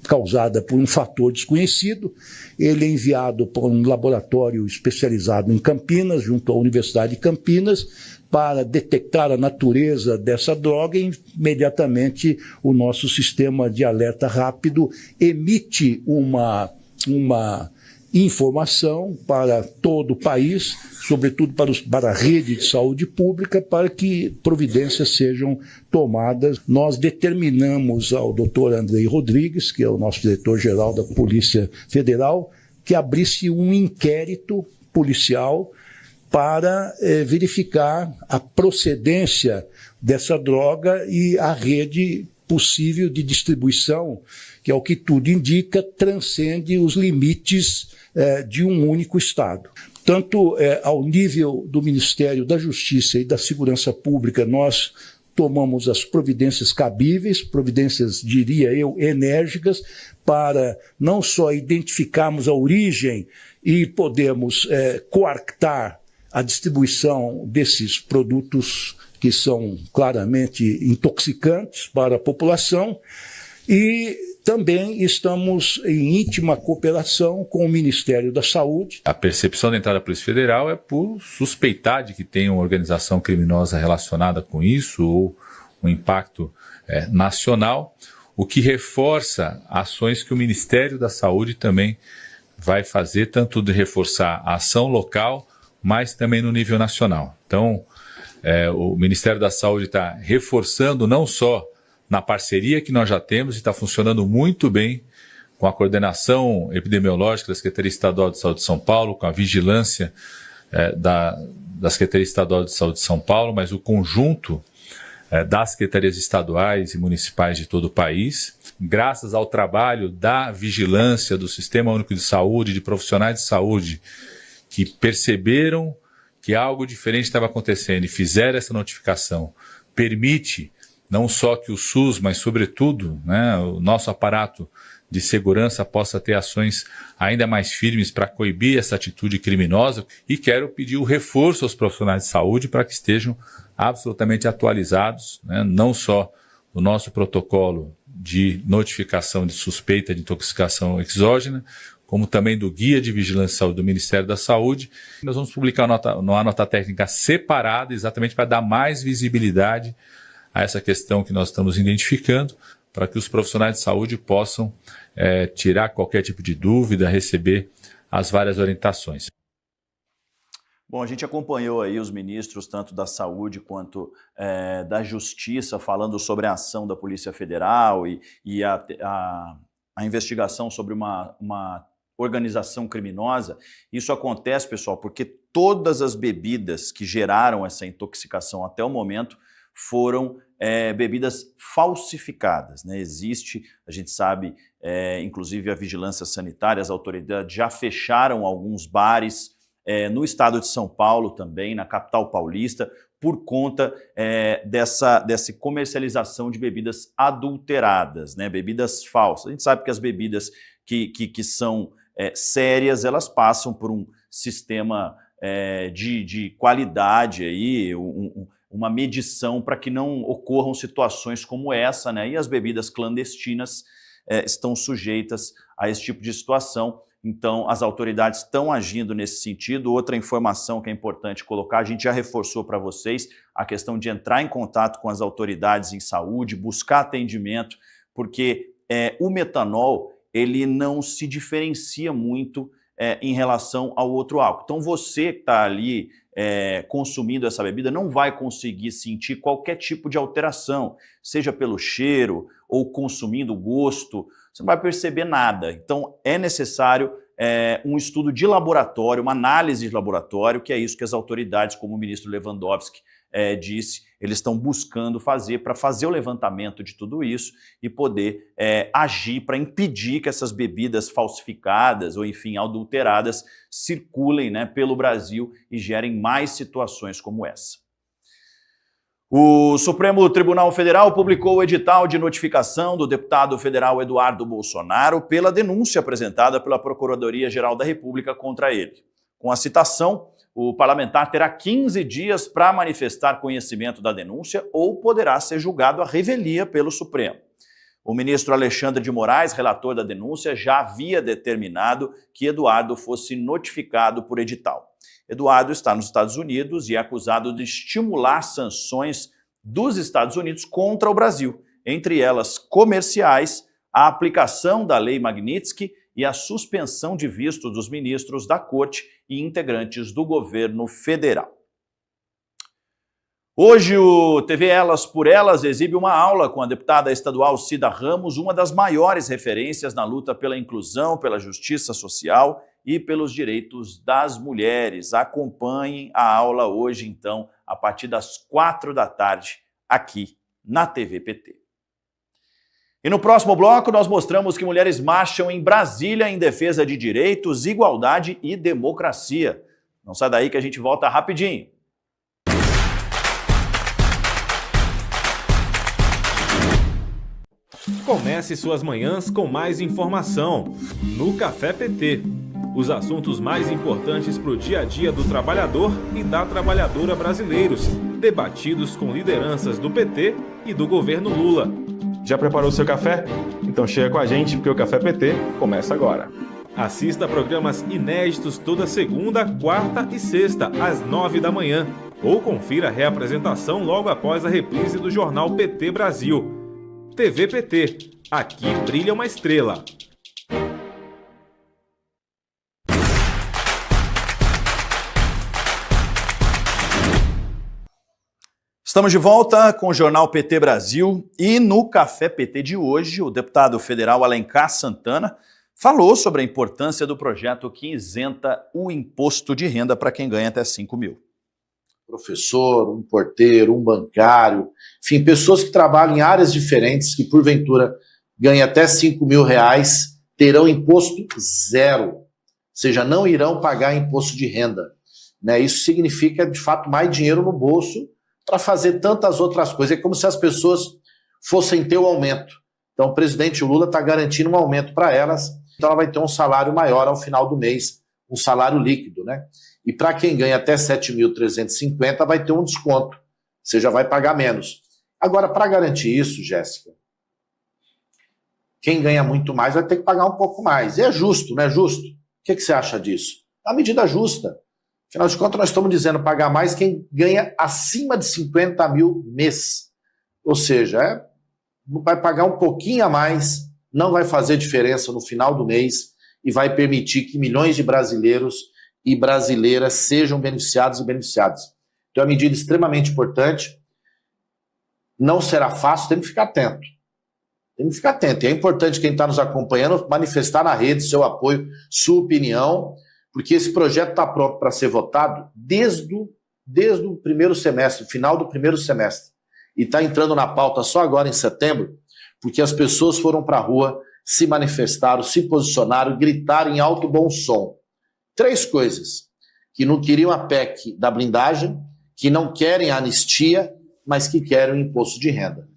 causada por um fator desconhecido. Ele é enviado para um laboratório especializado em Campinas, junto à Universidade de Campinas, para detectar a natureza dessa droga e imediatamente o nosso sistema de alerta rápido emite uma informação para todo o país, sobretudo para a rede de saúde pública, para que providências sejam tomadas. Nós determinamos ao Dr. Andrei Rodrigues, que é o nosso diretor-geral da Polícia Federal, que abrisse um inquérito policial para verificar a procedência dessa droga e a rede possível de distribuição, que é o que tudo indica, transcende os limites de um único Estado. Tanto ao nível do Ministério da Justiça e da Segurança Pública, nós tomamos as providências cabíveis, providências, diria eu, enérgicas, para não só identificarmos a origem e podermos coartar a distribuição desses produtos que são claramente intoxicantes para a população, e também estamos em íntima cooperação com o Ministério da Saúde. A percepção da entrada da Polícia Federal é por suspeitar de que tem uma organização criminosa relacionada com isso ou um impacto nacional, o que reforça ações que o Ministério da Saúde também vai fazer, tanto de reforçar a ação local, mas também no nível nacional. Então, o Ministério da Saúde está reforçando não só na parceria que nós já temos e está funcionando muito bem com a coordenação epidemiológica da Secretaria Estadual de Saúde de São Paulo, com a vigilância da Secretaria Estadual de Saúde de São Paulo, mas o conjunto das secretarias estaduais e municipais de todo o país, graças ao trabalho da vigilância do Sistema Único de Saúde, de profissionais de saúde que perceberam que algo diferente estava acontecendo e fizeram essa notificação, permite não só que o SUS, mas sobretudo o nosso aparato de segurança possa ter ações ainda mais firmes para coibir essa atitude criminosa. E quero pedir o reforço aos profissionais de saúde para que estejam absolutamente atualizados, não só o nosso protocolo de notificação de suspeita de intoxicação exógena, como também do Guia de Vigilância e Saúde do Ministério da Saúde. Nós vamos publicar uma nota técnica separada, exatamente para dar mais visibilidade a essa questão que nós estamos identificando, para que os profissionais de saúde possam tirar qualquer tipo de dúvida, receber as várias orientações. Bom, a gente acompanhou aí os ministros, tanto da Saúde quanto da Justiça, falando sobre a ação da Polícia Federal e a investigação sobre uma organização criminosa. Isso acontece, pessoal, porque todas as bebidas que geraram essa intoxicação até o momento foram bebidas falsificadas, né? Existe, a gente sabe, inclusive a vigilância sanitária, as autoridades já fecharam alguns bares no estado de São Paulo também, na capital paulista, por conta dessa comercialização de bebidas adulteradas, né? Bebidas falsas. A gente sabe que as bebidas que são sérias, elas passam por um sistema de qualidade aí, uma medição para que não ocorram situações como essa, né? E as bebidas clandestinas estão sujeitas a esse tipo de situação. Então, as autoridades estão agindo nesse sentido. Outra informação que é importante colocar, a gente já reforçou para vocês a questão de entrar em contato com as autoridades em saúde, buscar atendimento, porque o metanol, ele não se diferencia muito em relação ao outro álcool. Então, você que está ali consumindo essa bebida não vai conseguir sentir qualquer tipo de alteração, seja pelo cheiro ou consumindo o gosto, você não vai perceber nada. Então, é necessário um estudo de laboratório, uma análise de laboratório, que é isso que as autoridades, como o ministro Lewandowski disse, eles estão buscando fazer para fazer o levantamento de tudo isso e poder agir para impedir que essas bebidas falsificadas ou, enfim, adulteradas circulem, né, pelo Brasil e gerem mais situações como essa. O Supremo Tribunal Federal publicou o edital de notificação do deputado federal Eduardo Bolsonaro pela denúncia apresentada pela Procuradoria-Geral da República contra ele. Com a citação, o parlamentar terá 15 dias para manifestar conhecimento da denúncia ou poderá ser julgado à revelia pelo Supremo. O ministro Alexandre de Moraes, relator da denúncia, já havia determinado que Eduardo fosse notificado por edital. Eduardo está nos Estados Unidos e é acusado de estimular sanções dos Estados Unidos contra o Brasil, entre elas comerciais, a aplicação da Lei Magnitsky e a suspensão de visto dos ministros da Corte e integrantes do governo federal. Hoje o TV Elas por Elas exibe uma aula com a deputada estadual Cida Ramos, uma das maiores referências na luta pela inclusão, pela justiça social e pelos direitos das mulheres. Acompanhem a aula hoje, então, a partir das 4 da tarde, aqui na TV PT. E no próximo bloco, nós mostramos que mulheres marcham em Brasília em defesa de direitos, igualdade e democracia. Não sai daí que a gente volta rapidinho. Comece suas manhãs com mais informação no Café PT. Os assuntos mais importantes para o dia a dia do trabalhador e da trabalhadora brasileiros, debatidos com lideranças do PT e do governo Lula. Já preparou seu café? Então chega com a gente, porque o Café PT começa agora. Assista programas inéditos toda segunda, quarta e sexta, às 9 da manhã. Ou confira a reapresentação logo após a reprise do jornal PT Brasil. TV PT. Aqui brilha uma estrela. Estamos de volta com o Jornal PT Brasil e no Café PT de hoje, o deputado federal Alencar Santana falou sobre a importância do projeto que isenta o imposto de renda para quem ganha até 5 mil. Professor, um porteiro, um bancário, enfim, pessoas que trabalham em áreas diferentes, que porventura ganham até 5 mil reais, terão imposto zero, ou seja, não irão pagar imposto de renda. Né? Isso significa, de fato, mais dinheiro no bolso para fazer tantas outras coisas. É como se as pessoas fossem ter um aumento. Então, o presidente Lula está garantindo um aumento para elas, então ela vai ter um salário maior ao final do mês, um salário líquido, né? E para quem ganha até 7.350 vai ter um desconto, você já vai pagar menos. Agora, para garantir isso, Jéssica, quem ganha muito mais vai ter que pagar um pouco mais. E é justo, não é justo? O que você acha disso? É uma medida justa. Afinal de contas, nós estamos dizendo pagar mais quem ganha acima de 50 mil mês. Ou seja, vai pagar um pouquinho a mais, não vai fazer diferença no final do mês e vai permitir que milhões de brasileiros e brasileiras sejam beneficiados e beneficiadas. Então é uma medida extremamente importante. Não será fácil, tem que ficar atento. Tem que ficar atento. E é importante quem está nos acompanhando manifestar na rede seu apoio, sua opinião, porque esse projeto está pronto para ser votado desde o primeiro semestre, final do primeiro semestre. e está entrando na pauta só agora em setembro, porque as pessoas foram para a rua, se manifestaram, se posicionaram, gritaram em alto bom som. 3 coisas: que não queriam a PEC da blindagem, que não querem a anistia, mas que querem o imposto de renda.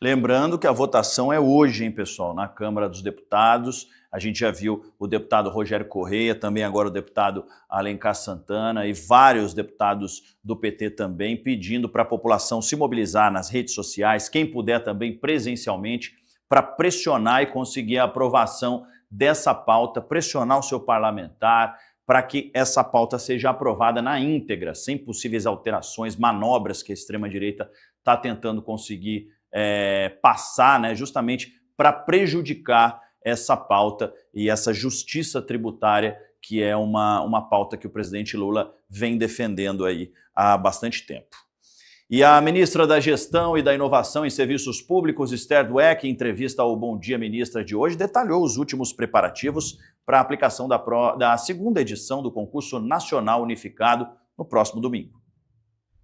Lembrando que a votação é hoje, hein, pessoal, na Câmara dos Deputados. A gente já viu o deputado Rogério Correia, também agora o deputado Alencar Santana e vários deputados do PT também pedindo para a população se mobilizar nas redes sociais, quem puder também presencialmente, para pressionar e conseguir a aprovação dessa pauta, pressionar o seu parlamentar para que essa pauta seja aprovada na íntegra, sem possíveis alterações, manobras que a extrema-direita está tentando conseguir passar, né, justamente para prejudicar essa pauta e essa justiça tributária, que é uma pauta que o presidente Lula vem defendendo aí há bastante tempo. E a ministra da Gestão e da Inovação em Serviços Públicos, Esther Dweck, em entrevista ao Bom Dia Ministra de hoje, detalhou os últimos preparativos para a aplicação da segunda edição do concurso nacional unificado no próximo domingo.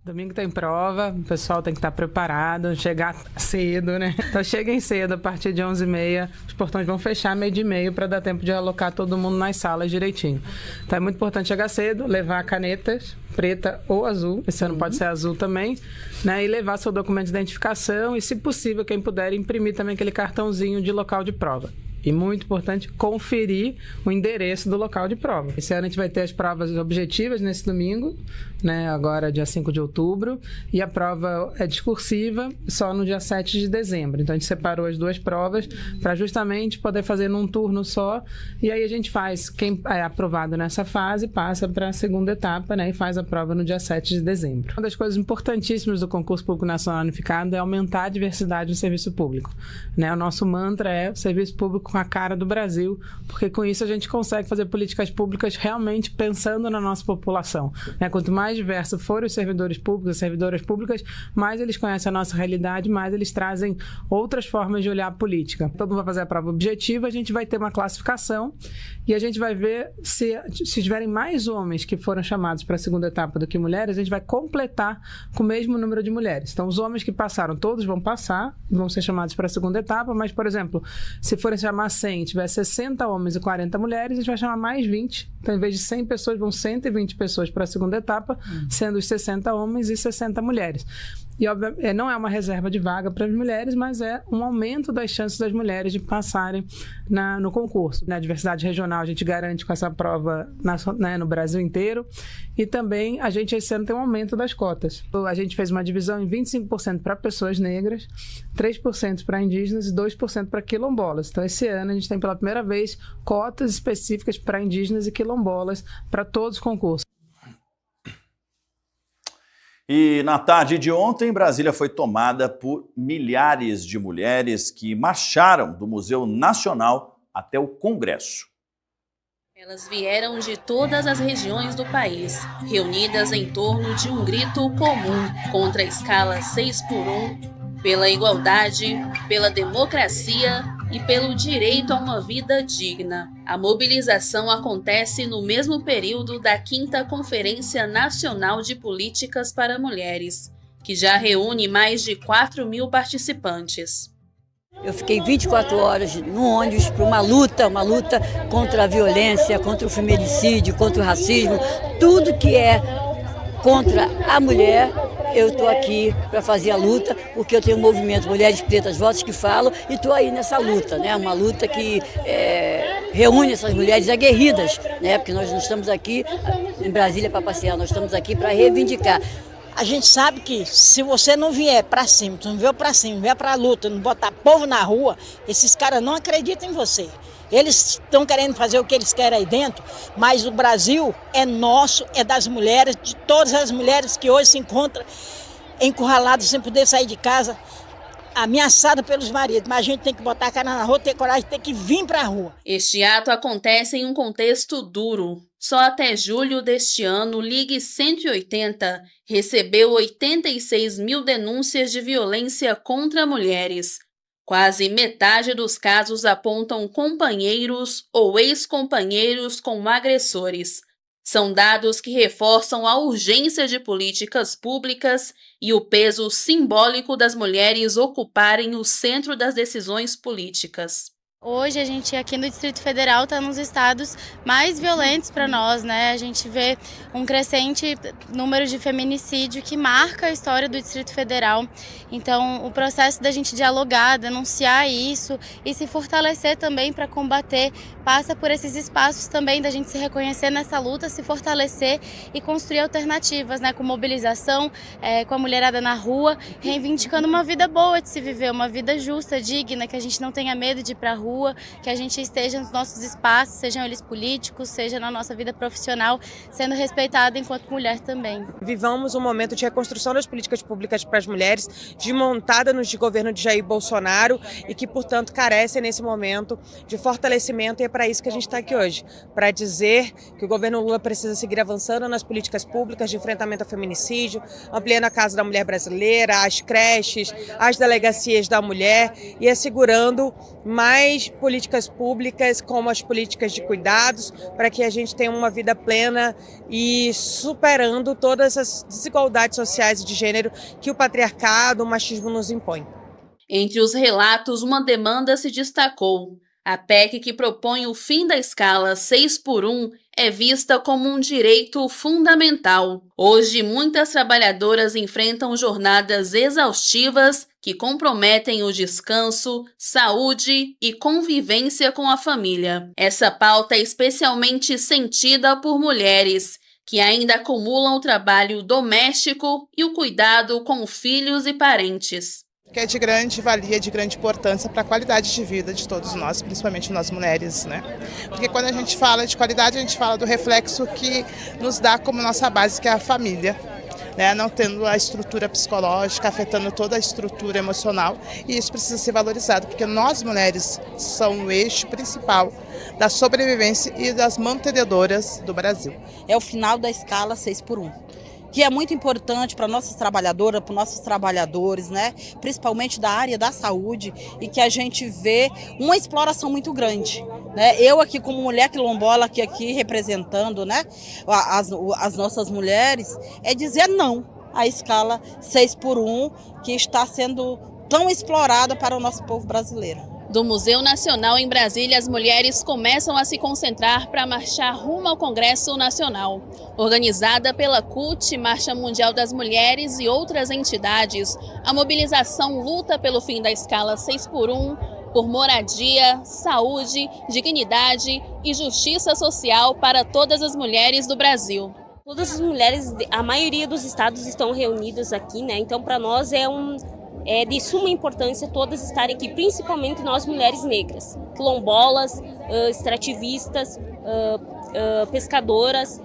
Domingo tem prova, o pessoal tem que estar preparado, chegar cedo, né? Então cheguem cedo, a partir de 11h30, os portões vão fechar 12h30 para dar tempo de alocar todo mundo nas salas direitinho. Então é muito importante chegar cedo, levar canetas, preta ou azul, esse ano pode ser azul também, né? E levar seu documento de identificação e, se possível, quem puder, imprimir também aquele cartãozinho de local de prova. E muito importante, conferir o endereço do local de prova. Esse ano a gente vai ter as provas objetivas nesse domingo, né, agora dia 5 de outubro, e a prova é discursiva só no dia 7 de dezembro. Então a gente separou as 2 provas para justamente poder fazer num turno só, e aí a gente faz, quem é aprovado nessa fase passa para a segunda etapa, né, e faz a prova no dia 7 de dezembro. Uma das coisas importantíssimas do Concurso Público Nacional Unificado é aumentar a diversidade do serviço público, né? O nosso mantra é o serviço público com a cara do Brasil, porque com isso a gente consegue fazer políticas públicas realmente pensando na nossa população, né? Quanto mais diverso forem os servidores públicos, as servidoras públicas, mais eles conhecem a nossa realidade, mais eles trazem outras formas de olhar a política. Todo mundo vai fazer a prova objetiva, a gente vai ter uma classificação e a gente vai ver se tiverem mais homens que foram chamados para a segunda etapa do que mulheres, a gente vai completar com o mesmo número de mulheres. Então os homens que passaram, todos vão passar, vão ser chamados para a segunda etapa, mas, por exemplo, se forem chamados 100, tiver 60 homens e 40 mulheres, a gente vai chamar mais 20. Então, em vez de 100 pessoas, vão 120 pessoas para a segunda etapa, sendo os 60 homens e 60 mulheres. E, obviamente, não é uma reserva de vaga para as mulheres, mas é um aumento das chances das mulheres de passarem no concurso. Na diversidade regional, a gente garante com essa prova no Brasil inteiro. E também, a gente esse ano tem um aumento das cotas. A gente fez uma divisão em 25% para pessoas negras, 3% para indígenas e 2% para quilombolas. Então, esse ano, a gente tem pela primeira vez cotas específicas para indígenas e quilombolas para todos os concursos. E na tarde de ontem, Brasília foi tomada por milhares de mulheres que marcharam do Museu Nacional até o Congresso. Elas vieram de todas as regiões do país, reunidas em torno de um grito comum contra a escala 6x1, pela igualdade, pela democracia e pelo direito a uma vida digna. A mobilização acontece no mesmo período da 5ª Conferência Nacional de Políticas para Mulheres, que já reúne mais de 4.000 participantes. Eu fiquei 24 horas no ônibus para uma luta contra a violência, contra o feminicídio, contra o racismo, tudo que é contra a mulher. Eu estou aqui para fazer a luta, porque eu tenho um movimento Mulheres Pretas Vozes que Falam e estou aí nessa luta, né? Uma luta que reúne essas mulheres aguerridas, né? Porque nós não estamos aqui em Brasília para passear, nós estamos aqui para reivindicar. A gente sabe que se você não vier para cima, não vier para cima, não vier para a luta, não botar povo na rua, esses caras não acreditam em você. Eles estão querendo fazer o que eles querem aí dentro, mas o Brasil é nosso, é das mulheres, de todas as mulheres que hoje se encontram encurraladas sem poder sair de casa, ameaçadas pelos maridos. Mas a gente tem que botar a cara na rua, ter coragem, tem que vir para a rua. Este ato acontece em um contexto duro. Só até julho deste ano, o Ligue 180 recebeu 86 mil denúncias de violência contra mulheres. Quase metade dos casos apontam companheiros ou ex-companheiros como agressores. São dados que reforçam a urgência de políticas públicas e o peso simbólico das mulheres ocuparem o centro das decisões políticas. Hoje a gente aqui no Distrito Federal está nos estados mais violentos para nós, né? A gente vê um crescente número de feminicídio que marca a história do Distrito Federal. Então o processo da gente dialogar, denunciar isso e se fortalecer também para combater passa por esses espaços também da gente se reconhecer nessa luta, se fortalecer e construir alternativas, né? Com mobilização, com a mulherada na rua, reivindicando uma vida boa de se viver, uma vida justa, digna, que a gente não tenha medo de ir para a rua, que a gente esteja nos nossos espaços, sejam eles políticos, seja na nossa vida profissional, sendo respeitada enquanto mulher também. Vivamos um momento de reconstrução das políticas públicas para as mulheres, desmontada no governo de Jair Bolsonaro e que, portanto, carecem nesse momento de fortalecimento, e é para isso que a gente está aqui hoje, para dizer que o governo Lula precisa seguir avançando nas políticas públicas de enfrentamento ao feminicídio, ampliando a Casa da Mulher Brasileira, as creches, as delegacias da mulher e assegurando mais políticas públicas, como as políticas de cuidados, para que a gente tenha uma vida plena e superando todas as desigualdades sociais e de gênero que o patriarcado, o machismo nos impõe. Entre os relatos, uma demanda se destacou. A PEC que propõe o fim da escala 6x1 é vista como um direito fundamental. Hoje, muitas trabalhadoras enfrentam jornadas exaustivas que comprometem o descanso, saúde e convivência com a família. Essa pauta é especialmente sentida por mulheres, que ainda acumulam o trabalho doméstico e o cuidado com filhos e parentes. Que é de grande valia, de grande importância para a qualidade de vida de todos nós, principalmente nós mulheres, né? Porque quando a gente fala de qualidade, a gente fala do reflexo que nos dá como nossa base, que é a família, né? Não tendo a estrutura psicológica, afetando toda a estrutura emocional, e isso precisa ser valorizado, porque nós mulheres somos o eixo principal da sobrevivência e das mantenedoras do Brasil. É o final da escala 6x1. Que é muito importante para nossas trabalhadoras, para nossos trabalhadores, né? Principalmente da área da saúde, e que a gente vê uma exploração muito grande, né? Eu aqui como mulher quilombola, aqui representando, né, as nossas mulheres, é dizer não à escala 6x1 que está sendo tão explorada para o nosso povo brasileiro. Do Museu Nacional em Brasília, as mulheres começam a se concentrar para marchar rumo ao Congresso Nacional. Organizada pela CUT, Marcha Mundial das Mulheres e outras entidades, a mobilização luta pelo fim da escala 6x1, por moradia, saúde, dignidade e justiça social para todas as mulheres do Brasil. Todas as mulheres, a maioria dos estados estão reunidas aqui, né? Então, para nós é de suma importância todas estarem aqui, principalmente nós mulheres negras, quilombolas, extrativistas, pescadoras.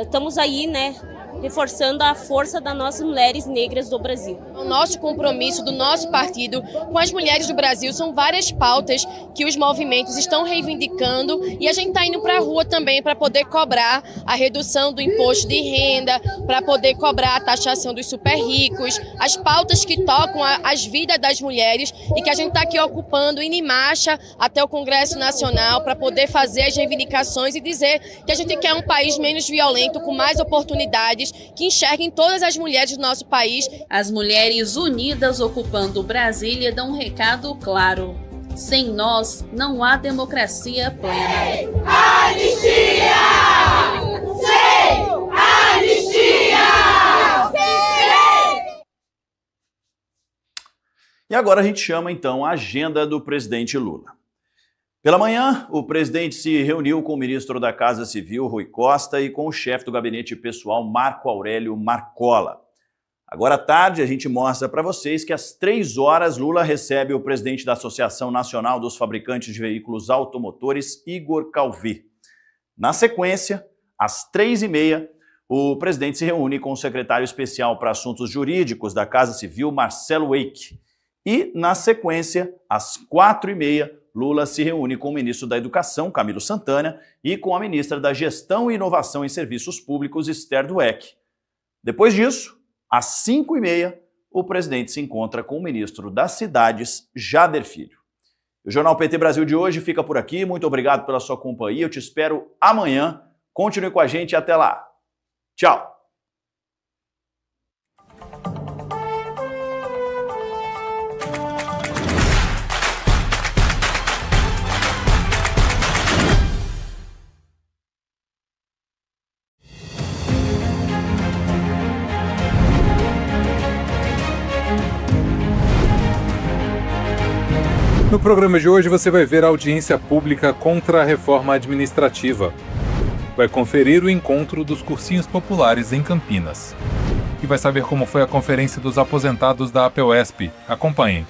Estamos aí, né, reforçando a força das nossas mulheres negras do Brasil. O nosso compromisso do nosso partido com as mulheres do Brasil são várias pautas que os movimentos estão reivindicando, e a gente está indo para a rua também para poder cobrar a redução do imposto de renda, para poder cobrar a taxação dos super ricos, as pautas que tocam as vidas das mulheres, e que a gente está aqui ocupando, indo em marcha até o Congresso Nacional para poder fazer as reivindicações e dizer que a gente quer um país menos violento, com mais oportunidades, que enxerguem todas as mulheres do nosso país. As mulheres unidas ocupando Brasília dão um recado claro: sem nós não há democracia plena. Anistia! Sem anistia! E agora a gente chama então a agenda do presidente Lula. Pela manhã, o presidente se reuniu com o ministro da Casa Civil, Rui Costa, e com o chefe do gabinete pessoal, Marco Aurélio Marcola. Agora à tarde, a gente mostra para vocês que às 3 horas, Lula recebe o presidente da Associação Nacional dos Fabricantes de Veículos Automotores, Igor Calvi. Na sequência, às 3h30, o presidente se reúne com o secretário especial para assuntos jurídicos da Casa Civil, Marcelo Wake. E, na sequência, às 4h30, Lula se reúne com o ministro da Educação, Camilo Santana, e com a ministra da Gestão e Inovação em Serviços Públicos, Esther Dweck. Depois disso, às 5h30, o presidente se encontra com o ministro das Cidades, Jader Filho. O Jornal PT Brasil de hoje fica por aqui. Muito obrigado pela sua companhia. Eu te espero amanhã Continue com a gente e até lá. Tchau! No programa de hoje você vai ver a audiência pública contra a reforma administrativa. Vai conferir o encontro dos cursinhos populares em Campinas. E vai saber como foi a conferência dos aposentados da APUESP. Acompanhem.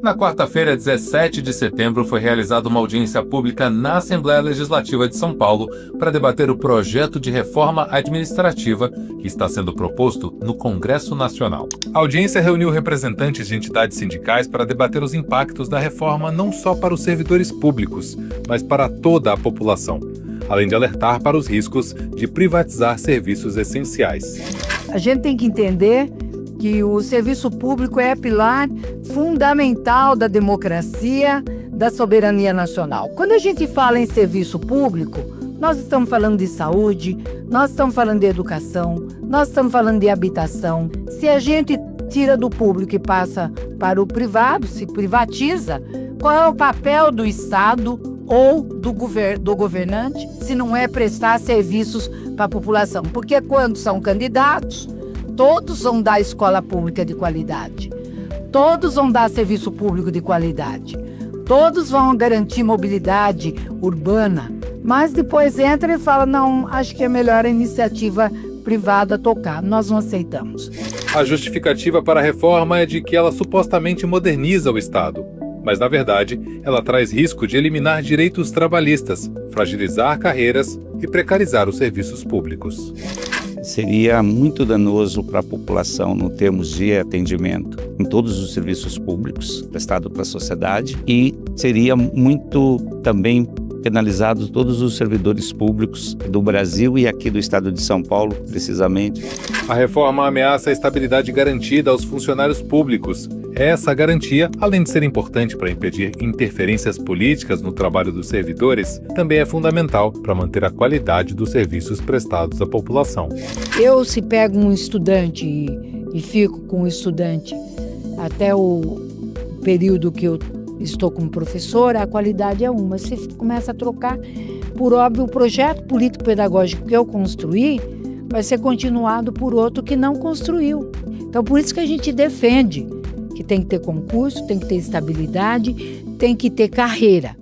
Na quarta-feira, 17 de setembro, foi realizada uma audiência pública na Assembleia Legislativa de São Paulo para debater o projeto de reforma administrativa que está sendo proposto no Congresso Nacional. A audiência reuniu representantes de entidades sindicais para debater os impactos da reforma não só para os servidores públicos, mas para toda a população, além de alertar para os riscos de privatizar serviços essenciais. A gente tem que entender que o serviço público é pilar fundamental da democracia, da soberania nacional. Quando a gente fala em serviço público, nós estamos falando de saúde, nós estamos falando de educação, nós estamos falando de habitação. Se a gente tira do público e passa para o privado, se privatiza, qual é o papel do Estado ou do governante, se não é prestar serviços para a população? Porque quando são candidatos, todos vão dar escola pública de qualidade, todos vão dar serviço público de qualidade, todos vão garantir mobilidade urbana, mas depois entra e fala, não, acho que é melhor a iniciativa privada tocar, nós não aceitamos. A justificativa para a reforma é de que ela supostamente moderniza o Estado, mas na verdade ela traz risco de eliminar direitos trabalhistas, fragilizar carreiras e precarizar os serviços públicos. Seria muito danoso para a população no termos de atendimento em todos os serviços públicos prestados para a sociedade e seria muito também penalizados todos os servidores públicos do Brasil e aqui do estado de São Paulo, precisamente. A reforma ameaça a estabilidade garantida aos funcionários públicos. Essa garantia, além de ser importante para impedir interferências políticas no trabalho dos servidores, também é fundamental para manter a qualidade dos serviços prestados à população. Eu, se pego um estudante e fico com o estudante até o período que eu estou como professora, a qualidade é uma. Se começa a trocar, por óbvio, o projeto político-pedagógico que eu construí vai ser continuado por outro que não construiu. Então, por isso que a gente defende que tem que ter concurso, tem que ter estabilidade, tem que ter carreira.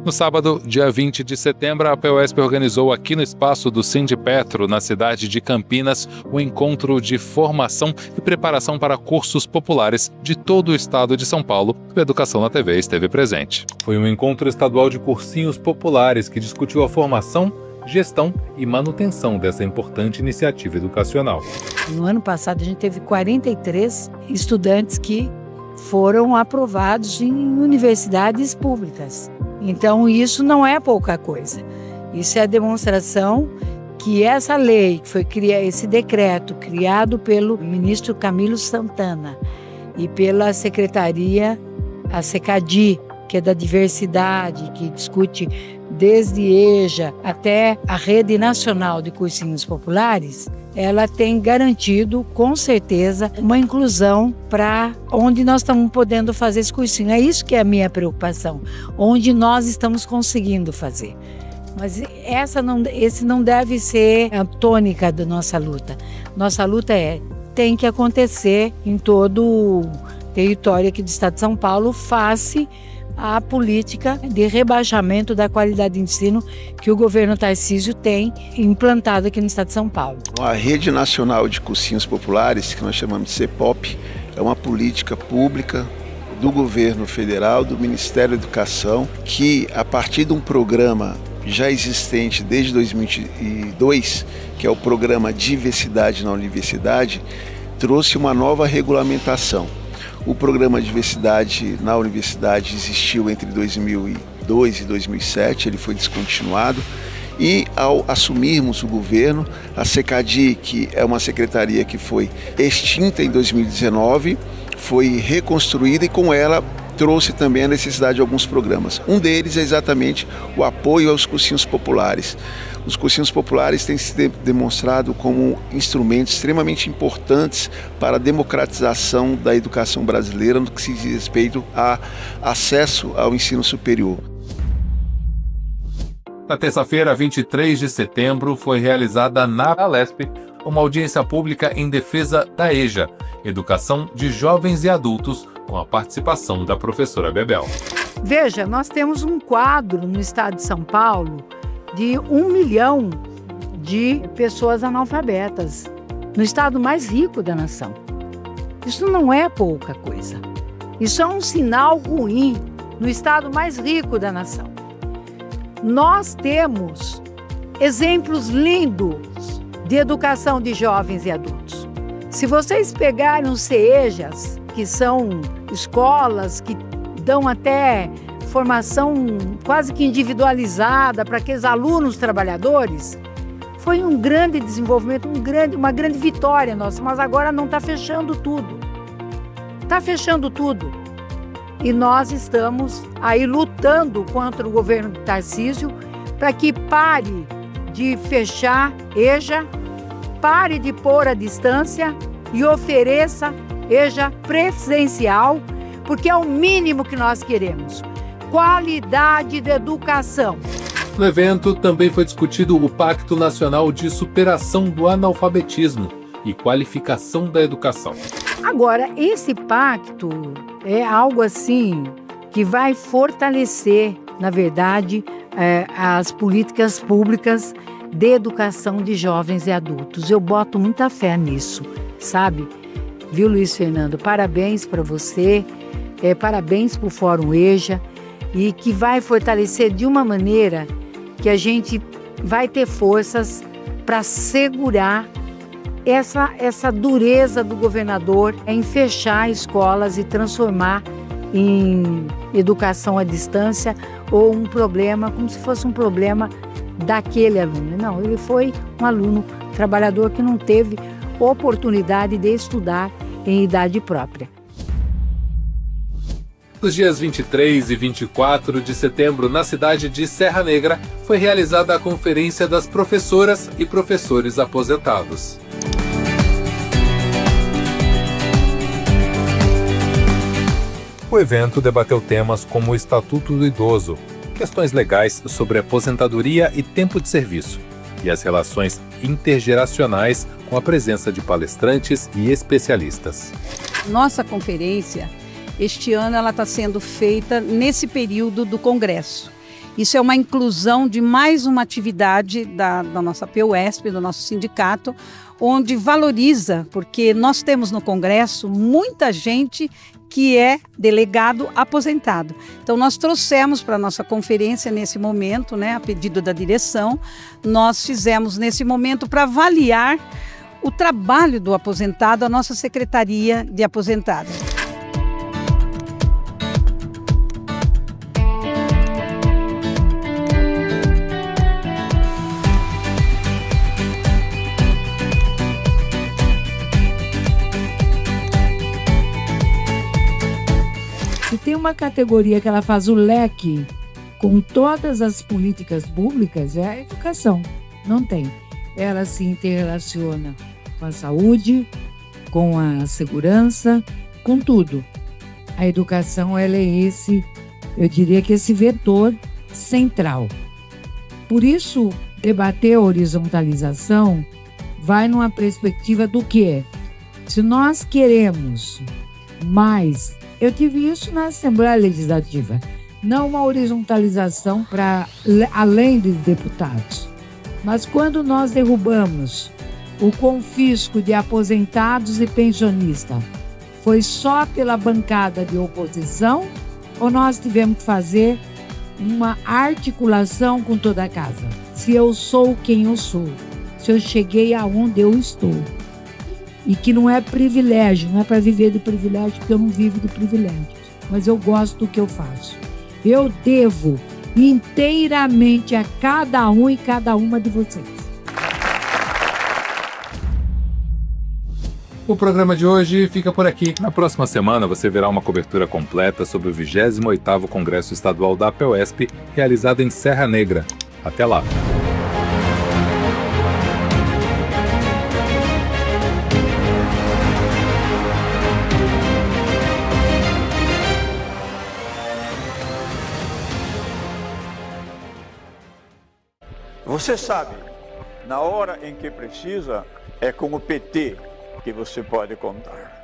No sábado, dia 20 de setembro, a APUESP organizou aqui no espaço do Sindipetro, na cidade de Campinas, um encontro de formação e preparação para cursos populares de todo o estado de São Paulo. A Educação na TV esteve presente. Foi um encontro estadual de cursinhos populares que discutiu a formação, gestão e manutenção dessa importante iniciativa educacional. No ano passado, a gente teve 43 estudantes que foram aprovados em universidades públicas. Então, isso não é pouca coisa. Isso é a demonstração que essa lei, que foi esse decreto criado pelo ministro Camilo Santana e pela secretaria, a SECADI, que é da diversidade, que discute desde EJA até a Rede Nacional de Cursinhos Populares, ela tem garantido, com certeza, uma inclusão para onde nós estamos podendo fazer esse cursinho. É isso que é a minha preocupação, onde nós estamos conseguindo fazer. Mas esse não deve ser a tônica da nossa luta. Nossa luta tem que acontecer em todo o território aqui do estado de São Paulo, face à política de rebaixamento da qualidade de ensino que o governo Tarcísio tem implantado aqui no estado de São Paulo. A Rede Nacional de Cursinhos Populares, que nós chamamos de CEPOP, é uma política pública do governo federal, do Ministério da Educação, que a partir de um programa já existente desde 2002, que é o programa Diversidade na Universidade, trouxe uma nova regulamentação. O programa Diversidade na Universidade existiu entre 2002 e 2007, ele foi descontinuado e ao assumirmos o governo, a SECADI, que é uma secretaria que foi extinta em 2019, foi reconstruída e com ela trouxe também a necessidade de alguns programas. Um deles é exatamente o apoio aos cursinhos populares. Os cursinhos populares têm se demonstrado como instrumentos extremamente importantes para a democratização da educação brasileira no que se diz respeito a acesso ao ensino superior. Na terça-feira, 23 de setembro, foi realizada na Alesp uma audiência pública em defesa da EJA, Educação de Jovens e Adultos, com a participação da professora Bebel. Veja, nós temos um quadro no estado de São Paulo de 1 milhão de pessoas analfabetas, no estado mais rico da nação. Isso não é pouca coisa. Isso é um sinal ruim no estado mais rico da nação. Nós temos exemplos lindos de educação de jovens e adultos. Se vocês pegarem os CEJAs, que são escolas que dão até formação quase que individualizada para aqueles alunos trabalhadores, foi um grande desenvolvimento, uma grande vitória nossa, mas agora não está fechando tudo. Está fechando tudo. E nós estamos aí lutando contra o governo de Tarcísio para que pare de fechar EJA, pare de pôr a distância e ofereça EJA presencial, porque é o mínimo que nós queremos. Qualidade de educação. No evento também foi discutido o Pacto Nacional de Superação do Analfabetismo e Qualificação da Educação. Agora, esse pacto é algo assim que vai fortalecer, na verdade, as políticas públicas de educação de jovens e adultos. Eu boto muita fé nisso, sabe? Viu, Luiz Fernando? Parabéns para você, parabéns para o Fórum EJA, e que vai fortalecer de uma maneira que a gente vai ter forças para segurar essa dureza do governador em fechar escolas e transformar em educação à distância ou um problema, como se fosse um problema daquele aluno. Não, ele foi um aluno trabalhador que não teve oportunidade de estudar em idade própria. Nos dias 23 e 24 de setembro, na cidade de Serra Negra, foi realizada a Conferência das Professoras e Professores Aposentados. O evento debateu temas como o Estatuto do Idoso, questões legais sobre aposentadoria e tempo de serviço, e as relações intergeracionais com a presença de palestrantes e especialistas. Nossa conferência, este ano, ela está sendo feita nesse período do Congresso. Isso é uma inclusão de mais uma atividade da nossa PUESP, do nosso sindicato, onde valoriza, porque nós temos no Congresso muita gente que é delegado aposentado. Então, nós trouxemos para a nossa conferência nesse momento, a pedido da direção, nós fizemos nesse momento para avaliar o trabalho do aposentado, a nossa Secretaria de Aposentados. Se tem uma categoria que ela faz o leque com todas as políticas públicas, é a educação. Não tem. Ela se interrelaciona com a saúde, com a segurança, com tudo. A educação, ela é eu diria que esse vetor central. Por isso, debater a horizontalização vai numa perspectiva do quê? Se nós queremos mais, eu tive isso na Assembleia Legislativa, não uma horizontalização para além dos deputados. Mas quando nós derrubamos o confisco de aposentados e pensionistas, foi só pela bancada de oposição ou nós tivemos que fazer uma articulação com toda a casa? Se eu sou quem eu sou, se eu cheguei aonde eu estou. E que não é privilégio, não é para viver de privilégio, porque eu não vivo de privilégio. Mas eu gosto do que eu faço. Eu devo inteiramente a cada um e cada uma de vocês. O programa de hoje fica por aqui. Na próxima semana você verá uma cobertura completa sobre o 28º Congresso Estadual da APEUESP, realizado em Serra Negra. Até lá! Você sabe, na hora em que precisa, é com o PT que você pode contar.